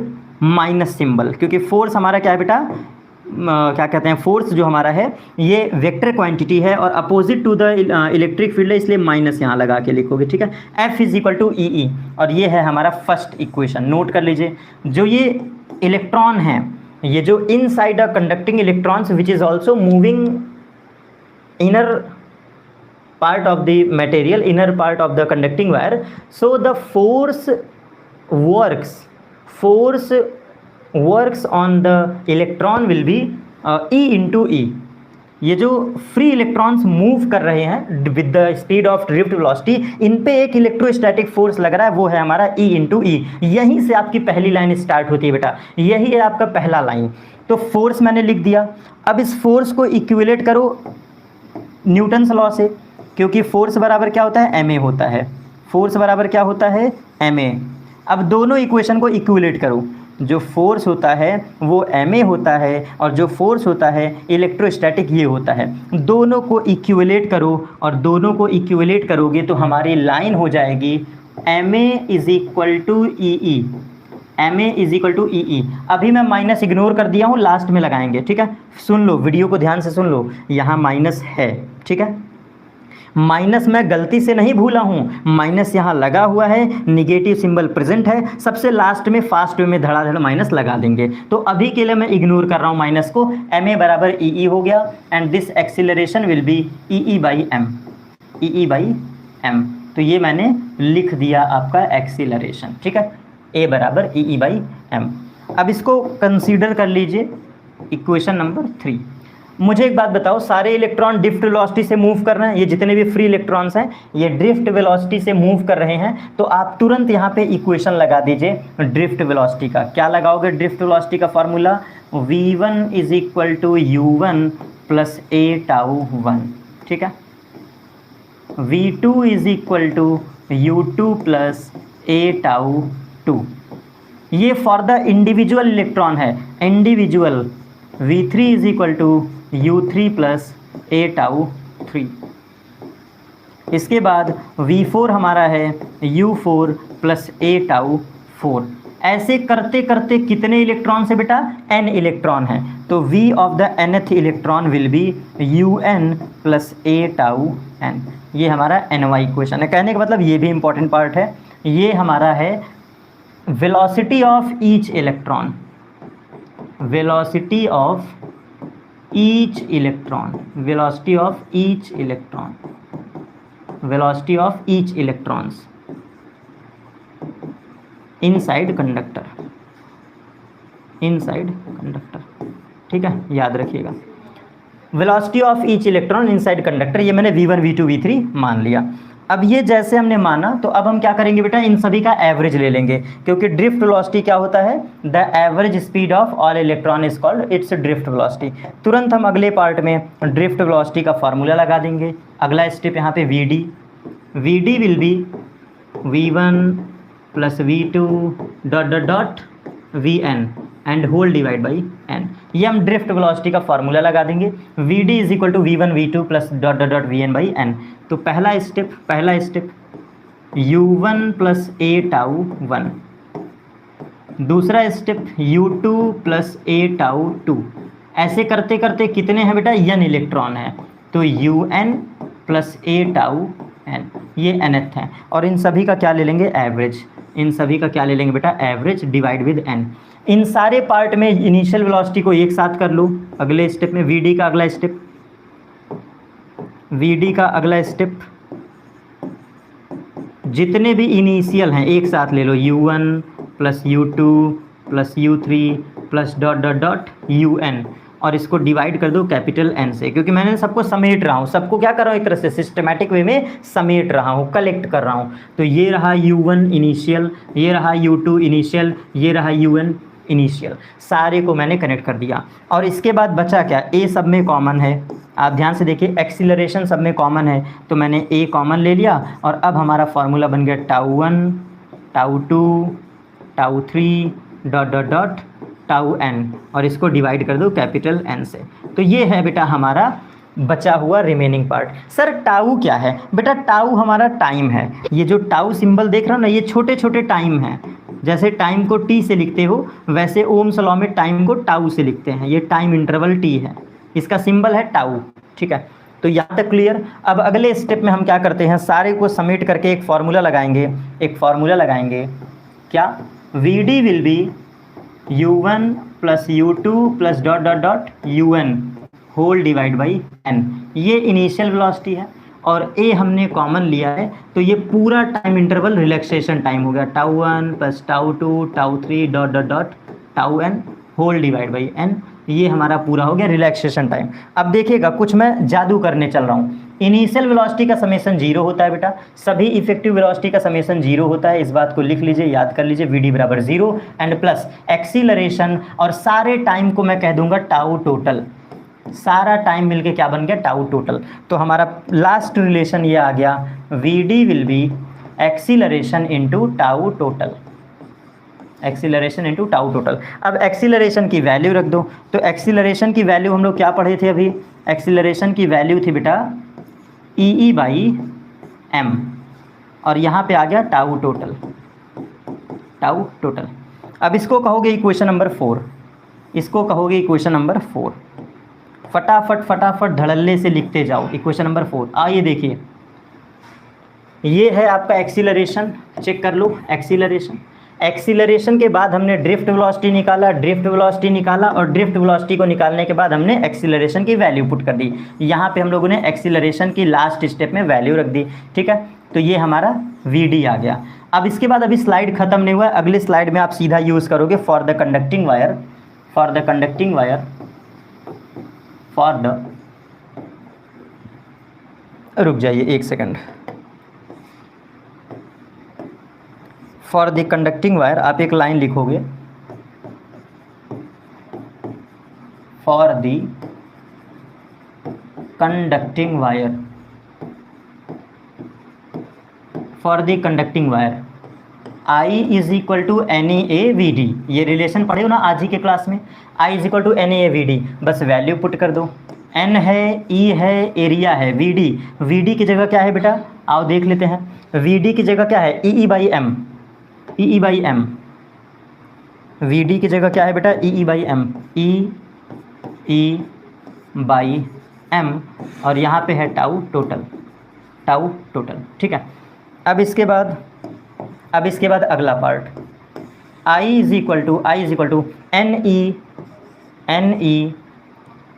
minus symbol, क्योंकि force हमारा क्या है बेटा, क्या कहते हैं, force जो हमारा है ये वेक्टर क्वांटिटी है और opposite to the electric field है, इसलिए माइनस यहाँ लगा के लिखोगे। ठीक है, F इज इक्वल टू ई, और ये है हमारा फर्स्ट इक्वेशन। नोट कर लीजिए, जो ये इलेक्ट्रॉन है, ये जो inside a conducting electrons which is also moving inner part of the material, inner part of the conducting wire, so the force works on the electron will be E into E। ये जो free electrons move कर रहे हैं with the speed of drift velocity, इन पे एक electrostatic force लग रहा है, वो है हमारा E इंटू ई। यहीं से आपकी पहली लाइन स्टार्ट होती है बेटा, यही है आपका पहला लाइन। तो फोर्स मैंने लिख दिया, अब इस फोर्स को इक्विलेट करो न्यूटन्स लॉ से, क्योंकि फोर्स बराबर क्या होता है, ma होता है, फोर्स बराबर क्या होता है, ma। अब दोनों इक्वेशन को इक्विलेट करो, जो फोर्स होता है वो ma होता है और जो फोर्स होता है इलेक्ट्रोस्टैटिक ये होता है। दोनों को इक्विलेट करो और दोनों को इक्विलेट करोगे तो हमारी लाइन हो जाएगी ma is equal to E, ma is equal to E. अभी मैं माइनस इग्नोर कर दिया हूँ, लास्ट में लगाएंगे। ठीक है, सुन लो, वीडियो को ध्यान से सुन लो, यहाँ माइनस है। ठीक है, माइनस मैं गलती से नहीं भूला हूँ, माइनस यहाँ लगा हुआ है, निगेटिव सिंबल प्रेजेंट है, सबसे लास्ट में फास्ट वे में धड़ाधड़ माइनस लगा देंगे। तो अभी के लिए मैं इग्नोर कर रहा हूँ माइनस को, ma बराबर ई हो गया and this acceleration will be E by M. तो ये मैंने लिख दिया आपका एक्सीलरेशन। ठीक है, a बराबर ई बाई एम। अब इसको कंसीडर कर लीजिए इक्वेशन नंबर 3। मुझे एक बात बताओ, सारे इलेक्ट्रॉन ड्रिफ्ट वेलोसिटी से मूव कर रहे हैं, ये जितने भी फ्री इलेक्ट्रॉन्स हैं ये ड्रिफ्ट वेलोसिटी से मूव कर रहे हैं, तो आप तुरंत यहाँ पे इक्वेशन लगा दीजिए ड्रिफ्ट वेलोसिटी का। क्या लगाओगे ड्रिफ्ट वेलोसिटी का formula? v1 is equal to u1 plus a tau 1, ठीक है। v2 is equal to u2 plus a tau 2। ये फॉर द इंडिविजुअल इलेक्ट्रॉन है, individual. v3 is equal to u3 plus a tau 3। इसके बाद v4 हमारा है u4 plus a tau 4। ऐसे करते करते कितने इलेक्ट्रॉन से बेटा? n इलेक्ट्रॉन है, तो v of the nth electron will be un plus a tau n। ये हमारा nवाई इक्वेशन है। कहने का मतलब ये भी इंपॉर्टेंट पार्ट है, ये हमारा है velocity of each electron, velocity of each electron, velocity of each electron, velocity of each electrons inside conductor, inside conductor, ठीक है, याद रखिएगा। Velocity of each electron inside conductor, ये मैंने v1 v2 v3 मान लिया। अब ये जैसे हमने माना, तो अब हम क्या करेंगे बेटा? इन सभी का एवरेज ले लेंगे, क्योंकि ड्रिफ्ट वेलोसिटी क्या होता है? The average speed of all electron is called its drift velocity. तुरंत हम अगले पार्ट में ड्रिफ्ट वेलोसिटी का फार्मूला लगा देंगे। अगला स्टेप यहाँ पे vd will be v1 plus v2 dot dot dot vn and whole divide by n। ये हम ड्रिफ्ट वेलोसिटी का फार्मूला लगा देंगे। vd is equal to v1 v2 plus dot dot dot vn by n। तो पहला step u1 plus a tau 1, दूसरा step u2 plus a tau 2। ऐसे करते करते कितने हैं बेटा? n इलेक्ट्रॉन है, तो un plus a tau n, ये nth है। और इन सभी का क्या ले लेंगे? एवरेज। इन सभी का क्या ले लेंगे बेटा? Average divide with n। इन सारे पार्ट में इनिशियल वेलोसिटी को एक साथ कर लो। अगले स्टेप में vd का अगला स्टेप, vd का अगला स्टेप, जितने भी इनिशियल हैं एक साथ ले लो, u1 plus u2 plus u3 plus dot dot dot un, और इसको डिवाइड कर दो कैपिटल N से, क्योंकि मैंने सबको समेट रहा हूँ, सबको क्या कर रहा हूँ? एक तरह से सिस्टमैटिक वे में समेट रहा हूँ, कलेक्ट कर रहा हूँ। तो ये रहा u1 इनिशियल, ये रहा u2 इनिशियल, ये रहा un इनिशियल, सारे को मैंने कनेक्ट कर दिया। और इसके बाद बचा क्या? a सब में कॉमन है, आप ध्यान से देखिए, एक्सीलरेशन सब में कॉमन है, तो मैंने a कॉमन ले लिया। और अब हमारा फॉर्मूला बन गया tau 1 tau 2 tau 3 dot dot dot tau n, और इसको डिवाइड कर दो कैपिटल N से। तो ये है बेटा हमारा बचा हुआ रिमेनिंग पार्ट। सर टाउ क्या है? बेटा टाउ हमारा टाइम है। ये जो टाउ सिंबल देख रहा हो ना, ये छोटे छोटे टाइम हैं। जैसे टाइम को t से लिखते हो, वैसे ओम्स लॉ में टाइम को टाउ से लिखते हैं। ये टाइम इंटरवल t है, इसका सिंबल है टाउ, ठीक है। तो यहाँ तक क्लियर। अब अगले स्टेप में हम क्या करते हैं? सारे को समेट करके एक फार्मूला लगाएंगे, एक फार्मूला लगाएंगे। क्या? vd will be u1 plus u2 plus dot dot dot un whole divide by n। ये इनिशियल वेलोसिटी है और a हमने कॉमन लिया है, तो ये पूरा टाइम इंटरवल रिलैक्सेशन टाइम हो गया, tau 1 plus tau 2 tau 3 dot dot dot tau n whole divide by n। ये हमारा पूरा हो गया रिलैक्सेशन टाइम। अब देखिएगा, कुछ मैं जादू करने चल रहा हूँ। इनिशियल वेलोसिटी का समेशन 0 होता है बेटा, सभी इफेक्टिव वेलोसिटी का समेशन 0 होता है। इस बात को लिख लीजिए, याद कर लीजिए, vd बराबर 0 एंड प्लस एक्सीलरेशन, और सारे टाइम को मैं कह दूंगा टाउ टोटल। सारा टाइम मिलके क्या बन गया? Tau total. तो हमारा लास्ट रिलेशन ये आ गया, vd will B acceleration into tau total, acceleration into tau total. अब एक्सीलरेशन की वैल्यू रख दो। तो एक्सीलरेशन की वैल्यू हम लोग क्या पढ़े थे अभी? एक्सीलरेशन की वैल्यू थी बेटा ई बाई एम, और यहाँ पे आ गया टाउ टोटल, टाउ टोटल। अब इसको कहोगे इक्वेशन नंबर 4, इसको कहोगे इक्वेशन नंबर 4। फटाफट फटाफट धड़ल्ले से लिखते जाओ इक्वेशन नंबर 4। आइए देखिए, ये है आपका एक्सीलरेशन, चेक कर लो एक्सीलरेशन। एक्सीलरेशन के बाद हमने ड्रिफ्ट वेलोसिटी निकाला, ड्रिफ्ट वेलोसिटी निकाला, और ड्रिफ्ट वेलोसिटी को निकालने के बाद हमने एक्सीलरेशन की वैल्यू पुट कर दी। यहाँ पे हम लोगों ने एक्सीलरेशन की लास्ट स्टेप में वैल्यू रख दी, ठीक है। तो ये हमारा vd आ गया। अब इसके बाद अभी स्लाइड खत्म नहीं हुआ है, अगले स्लाइड में आप सीधा यूज़ करोगे for the conducting wire, for the conducting wire, for the, रुक जाइए एक second, for the conducting wire आप एक लाइन लिखोगे, for the conducting wire, for the conducting wire I is equal to N A V D, ये relation पढ़े हो ना आज ही के क्लास में, I is equal to N A V D, बस वैल्यू पुट कर दो, N है, E है, एरिया है, वी डी की जगह क्या है बेटा, आओ देख लेते हैं, वी डी की जगह क्या है, E by m, E by m, V D की जगह क्या है बेटा, E by m, E by M, और यहाँ पे है टाउ टोटल, टाउ टोटल, ठीक है। अब इसके बाद अगला part, I is equal to N E,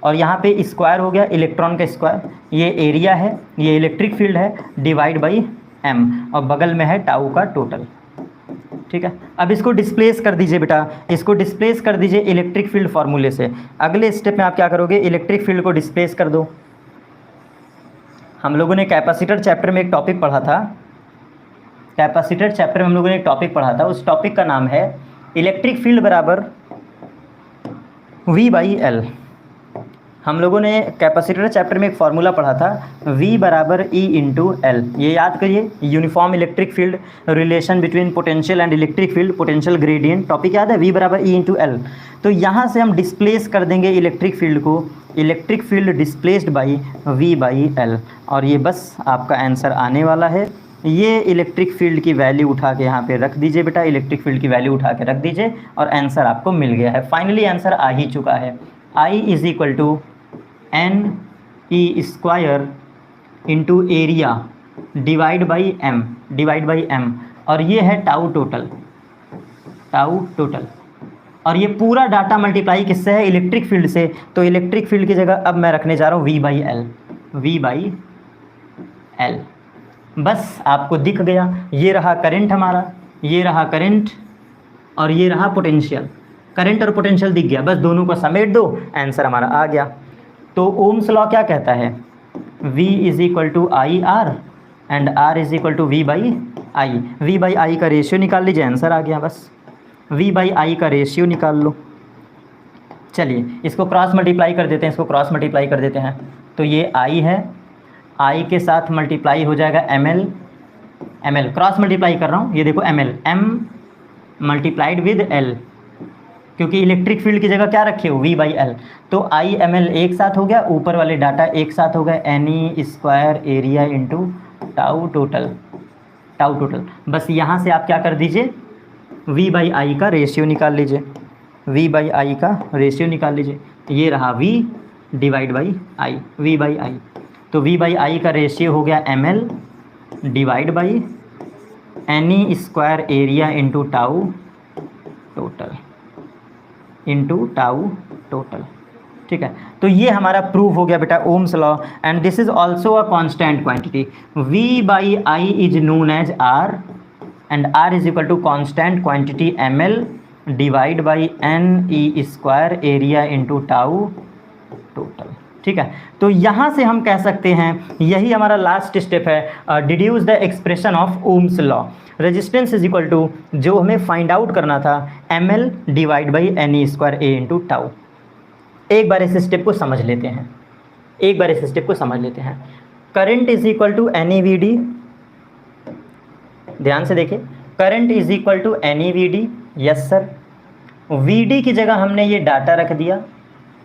और यहाँ पे स्क्वायर हो गया, इलेक्ट्रॉन का स्क्वायर, ये एरिया है, ये इलेक्ट्रिक फील्ड है, डिवाइड बाई एम, और बगल में है टाउ का टोटल, ठीक है। अब इसको डिस्प्लेस कर दीजिए बेटा, इसको डिस्प्लेस कर दीजिए इलेक्ट्रिक फील्ड फार्मूले से। अगले स्टेप में आप क्या करोगे, इलेक्ट्रिक फील्ड को डिस्प्लेस कर दो। हम लोगों ने कैपेसिटर चैप्टर में एक टॉपिक पढ़ा था, कैपेसिटर चैप्टर में हम लोगों ने एक टॉपिक पढ़ा था, उस टॉपिक का नाम है इलेक्ट्रिक फील्ड बराबर V बाई एल। हम लोगों ने कैपेसिटर चैप्टर में एक फार्मूला पढ़ा था, V बराबर E इंटू एल, ये याद करिए, uniform electric field, relation between potential and electric field, potential gradient, topic याद है, V बराबर E इंटू एल। तो यहाँ से हम डिस्प्लेस कर देंगे इलेक्ट्रिक फील्ड को, electric field displaced by V by L, और ये बस आपका आंसर आने वाला है। ये इलेक्ट्रिक फील्ड की वैल्यू उठा के यहाँ पे रख dीजिए बेटा, इलेक्ट्रिक फील्ड की वैल्यू उठा के रख दीजिए, और आंसर आपको मिल गया है, फाइनली आंसर आ ही चुका है। I is equal to N E square into area divide by M, और ये है टाउ टोटल, और ये पूरा डाटा मल्टीप्लाई किससे है, इलेक्ट्रिक फील्ड से। तो इलेक्ट्रिक फील्ड की जगह अब मैं रखने जा रहा हूँ V बाई एल, बस आपको दिख गया, ये रहा करंट हमारा, ये रहा करंट, और ये रहा पोटेंशियल, करंट और पोटेंशियल दिख गया, बस दोनों को समेट दो, आंसर हमारा आ गया। तो ओम्स लॉ क्या कहता है, V is equal to I R and R is equal to V by I का रेशियो निकाल लीजिए, आंसर आ गया, बस V बाई आई का रेशियो निकाल लो। चलिए इसको क्रॉस मल्टीप्लाई कर देते हैं, तो ये I है, I के साथ मल्टीप्लाई हो जाएगा ml, क्रॉस मल्टीप्लाई कर रहा हूँ, ये देखो ml, m multiplied with l, क्योंकि इलेक्ट्रिक फील्ड की जगह क्या रखे हो, V बाई एल। तो I ml एक साथ हो गया, ऊपर वाले डाटा एक साथ हो गए, NE square area into tau total, बस यहाँ से आप क्या कर दीजिए, V बाई आई का रेशियो निकाल लीजिए, ये रहा V divide by I, V by I, तो V बाई आई का रेशियो हो गया ml divide by NE square area into tau total, ठीक है। तो ये हमारा प्रूफ हो गया बेटा Ohm's law, and this is also a constant quantity, V by I is known as R, and R is equal to constant quantity ml divide by NE square area into tau total, ठीक है। तो यहाँ से हम कह सकते हैं, यही हमारा लास्ट स्टेप है, deduce the expression of Ohm's law. Resistance is equal to, जो हमें फाइंड आउट करना था, ml divide by NE square A into tau. एक बार इस स्टेप को समझ लेते हैं, current is equal to NEVD, ध्यान से देखिए, current is equal to NEVD, yes sir. VD की जगह हमने ये डाटा रख दिया,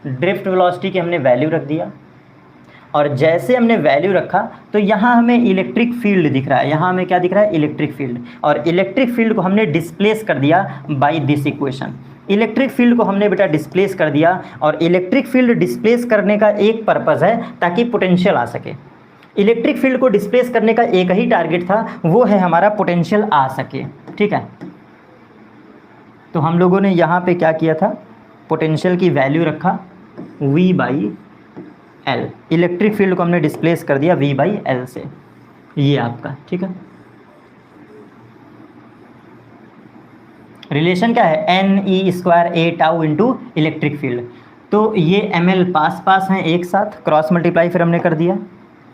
ड्रिफ्ट वेलोसिटी की हमने वैल्यू रख दिया, और जैसे हमने वैल्यू रखा तो यहाँ हमें इलेक्ट्रिक फील्ड दिख रहा है, यहाँ हमें क्या दिख रहा है, इलेक्ट्रिक फील्ड, और इलेक्ट्रिक फील्ड को हमने डिस्प्लेस कर दिया by this equation. Electric field को हमने बेटा डिस्प्लेस कर दिया, और इलेक्ट्रिक फील्ड डिस्प्लेस करने का एक पर्पज़ है ताकि पोटेंशियल आ सके। इलेक्ट्रिक फील्ड को डिस्प्लेस करने का एक ही टारगेट था, वो है हमारा पोटेंशियल आ सके, ठीक है। तो हम लोगों ने यहाँ पे क्या किया था, पोटेंशियल की वैल्यू रखा V by L, electric field को हमने डिस्प्लेस कर दिया V बाई एल से, ये आपका, ठीक है। रिलेशन क्या है, NE स्क्वायर ए टाउ इंटू इलेक्ट्रिक फील्ड। तो ये ml पास पास हैं एक साथ, क्रॉस मल्टीप्लाई फिर हमने कर दिया।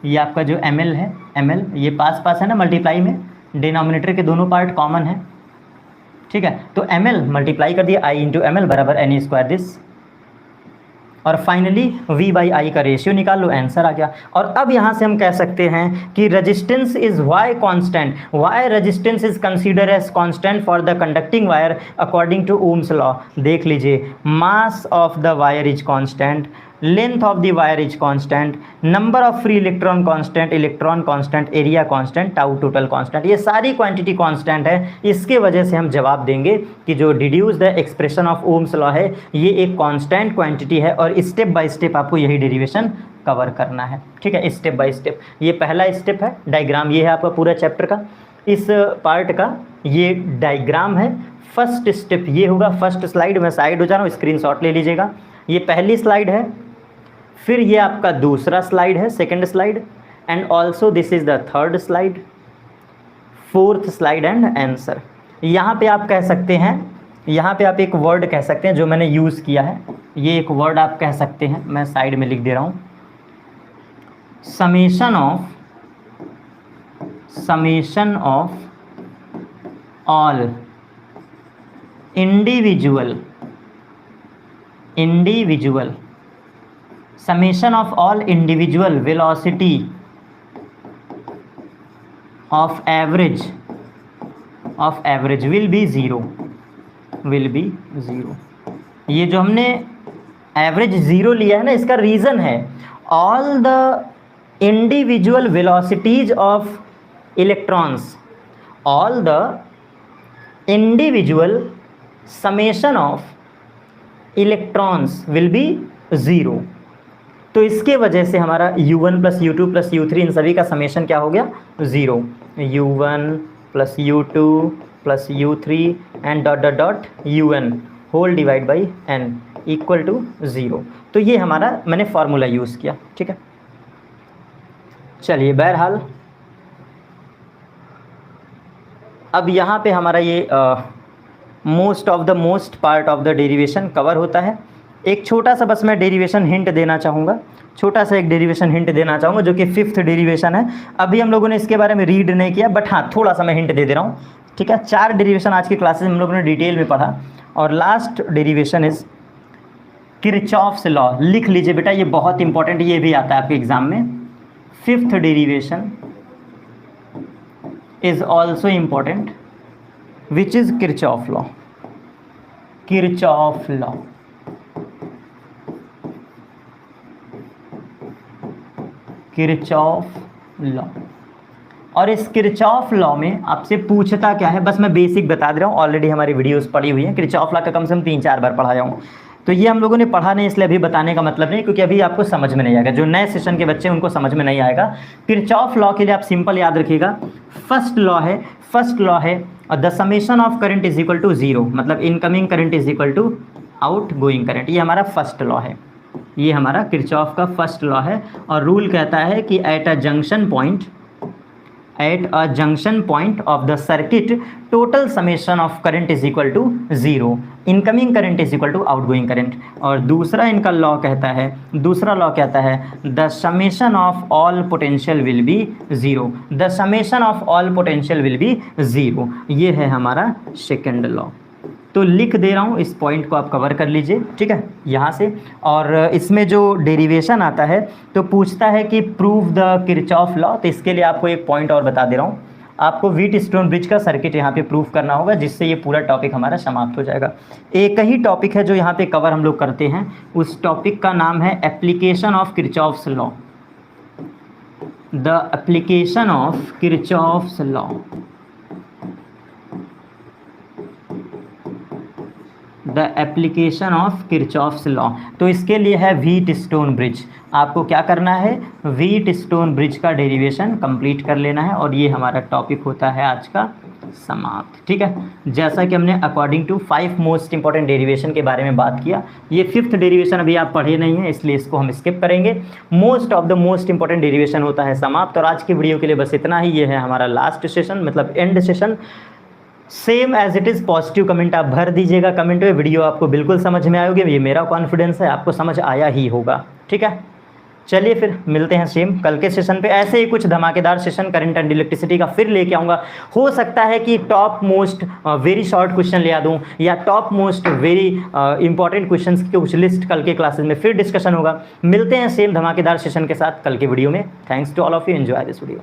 ये आपका जो ml है, ml ये पास पास है ना, मल्टीप्लाई में डिनोमिनेटर के दोनों पार्ट कॉमन है, ठीक है। तो ml मल्टीप्लाई कर दिया, I इंटू ml बराबर n स्क्वायर दिस, और फाइनली V बाई आई का रेशियो निकाल लो, आंसर आ गया। और अब यहाँ से हम कह सकते हैं कि resistance is why constant, why resistance is consider as constant for the conducting wire according to Ohm's law. देख लीजिए, mass of the wire is constant, length of the wire is constant, number of free electron constant, electron constant, area constant, tau total constant, ये सारी quantity constant है। इसके वजह से हम जवाब देंगे कि जो deduce the expression of Ohm's law है ये एक कांस्टेंट क्वांटिटी है, और स्टेप बाय स्टेप आपको यही डेरिवेशन कवर करना है, ठीक है, स्टेप बाय स्टेप। ये पहला स्टेप है, डायग्राम ये है आपका पूरा चैप्टर का, इस पार्ट का ये डायग्राम है। फर्स्ट स्टेप ये होगा, फर्स्ट स्लाइड में साइड हो जा रहा हूँ, स्क्रीनशॉट ले लीजिएगा। ये पहली स्लाइड है, फिर ये आपका दूसरा स्लाइड है, second slide, and also this is the third slide, fourth slide and answer. यहाँ पे आप कह सकते हैं, यहाँ पे आप एक वर्ड कह सकते हैं जो मैंने यूज़ किया है, ये एक वर्ड आप कह सकते हैं, मैं साइड में लिख दे रहा हूँ, summation of all individual summation of all individual velocity of average will be zero। ये जो हमने एवरेज ज़ीरो लिया है ना, इसका रीज़न है all the individual velocities of electrons, all the individual summation of electrons will be zero. तो इसके वजह से हमारा u1 plus u2 plus u3 इन सभी का समेशन क्या हो गया, zero. u1 plus u2 plus u3 and dot dot dot un whole divide by n equal to zero. तो ये हमारा मैंने फार्मूला यूज़ किया, ठीक है। चलिए, बहरहाल अब यहाँ पे हमारा ये most of the most part of the derivation cover होता है। एक छोटा सा बस मैं डेरिवेशन हिंट देना चाहूँगा, छोटा सा एक डेरिवेशन हिंट देना चाहूँगा जो कि फिफ्थ डेरिवेशन है। अभी हम लोगों ने इसके बारे में रीड नहीं किया, बट हाँ थोड़ा सा मैं हिंट दे रहा हूँ, ठीक है। 4 डेरिवेशन आज की क्लासेस में हम लोगों ने डिटेल में पढ़ा, और last derivation is Kirchhoff's law. लिख लीजिए बेटा, ये बहुत इंपॉर्टेंट, ये भी आता है आपके एग्जाम में। Fifth derivation is also important, which is Kirchhoff law. Kirchhoff law, Kirchhoff law. और इस किरचॉफ लॉ में आपसे पूछता क्या है, बस मैं बेसिक बता दे रहा हूँ, ऑलरेडी हमारी वीडियोस पड़ी हुई हैं। किरचॉफ लॉ का कम से कम 3-4 बार पढ़ाया हूँ, तो ये हम लोगों ने पढ़ा नहीं, इसलिए अभी बताने का मतलब नहीं, क्योंकि अभी आपको समझ में नहीं आएगा। जो नए सेशन के बच्चे हैं उनको समझ में नहीं आएगा। किरचॉफ लॉ के लिए आप सिंपल याद रखिएगा, फर्स्ट लॉ है the summation of current is equal to zero, मतलब incoming current is equal to outgoing current. ये हमारा फर्स्ट लॉ है, ये हमारा किरचॉफ का फर्स्ट लॉ है। और रूल कहता है कि at a junction point of the circuit total summation of current is equal to zero, incoming current is equal to outgoing current. और दूसरा इनका लॉ कहता है, दूसरा लॉ कहता है the summation of all potential will be zero, the summation of all potential will be zero. ये है हमारा सेकेंड लॉ। तो लिख दे रहा हूँ, इस पॉइंट को आप कवर कर लीजिए, ठीक है, यहाँ से। और इसमें जो डेरिवेशन आता है तो पूछता है कि प्रूव द किरचॉफ लॉ। तो इसके लिए आपको एक पॉइंट और बता दे रहा हूँ, आपको व्हीटस्टोन ब्रिज का सर्किट यहाँ पे प्रूव करना होगा, जिससे ये पूरा टॉपिक हमारा समाप्त हो जाएगा। एक ही टॉपिक है जो यहाँ पे कवर हम लोग करते हैं, उस टॉपिक का नाम है application of Kirchhoff's law. The application of Kirchhoff's law, the application of Kirchhoff's law. तो इसके लिए है व्हीटस्टोन ब्रिज। आपको क्या करना है, व्हीटस्टोन ब्रिज का डेरिवेशन कंप्लीट कर लेना है, और ये हमारा टॉपिक होता है आज का समाप्त, ठीक है। जैसा कि हमने according to 5 most important derivation के बारे में बात किया, ये 5th डेरिवेशन अभी आप पढ़े नहीं हैं, इसलिए इसको हम स्किप करेंगे। Most of the most important derivation होता है समाप्त। और आज की वीडियो के लिए बस इतना ही। ये है हमारा लास्ट सेशन, मतलब end session. Same as it is positive comment आप भर दीजिएगा कमेंट में। वीडियो आपको बिल्कुल समझ में आएगी, ये मेरा कॉन्फिडेंस है, आपको समझ आया ही होगा। ठीक है, चलिए फिर मिलते हैं सेम कल के सेशन पे। ऐसे ही कुछ धमाकेदार सेशन करंट एंड इलेक्ट्रिसिटी का फिर लेके आऊँगा। हो सकता है कि top most very short question ले आ दूँ, या top most very important question की कुछ लिस्ट कल के क्लासेस में फिर डिस्कशन होगा। मिलते हैं सेम धमाकेदार सेशन के साथ कल के वीडियो में। Thanks to all of you, enjoy this video.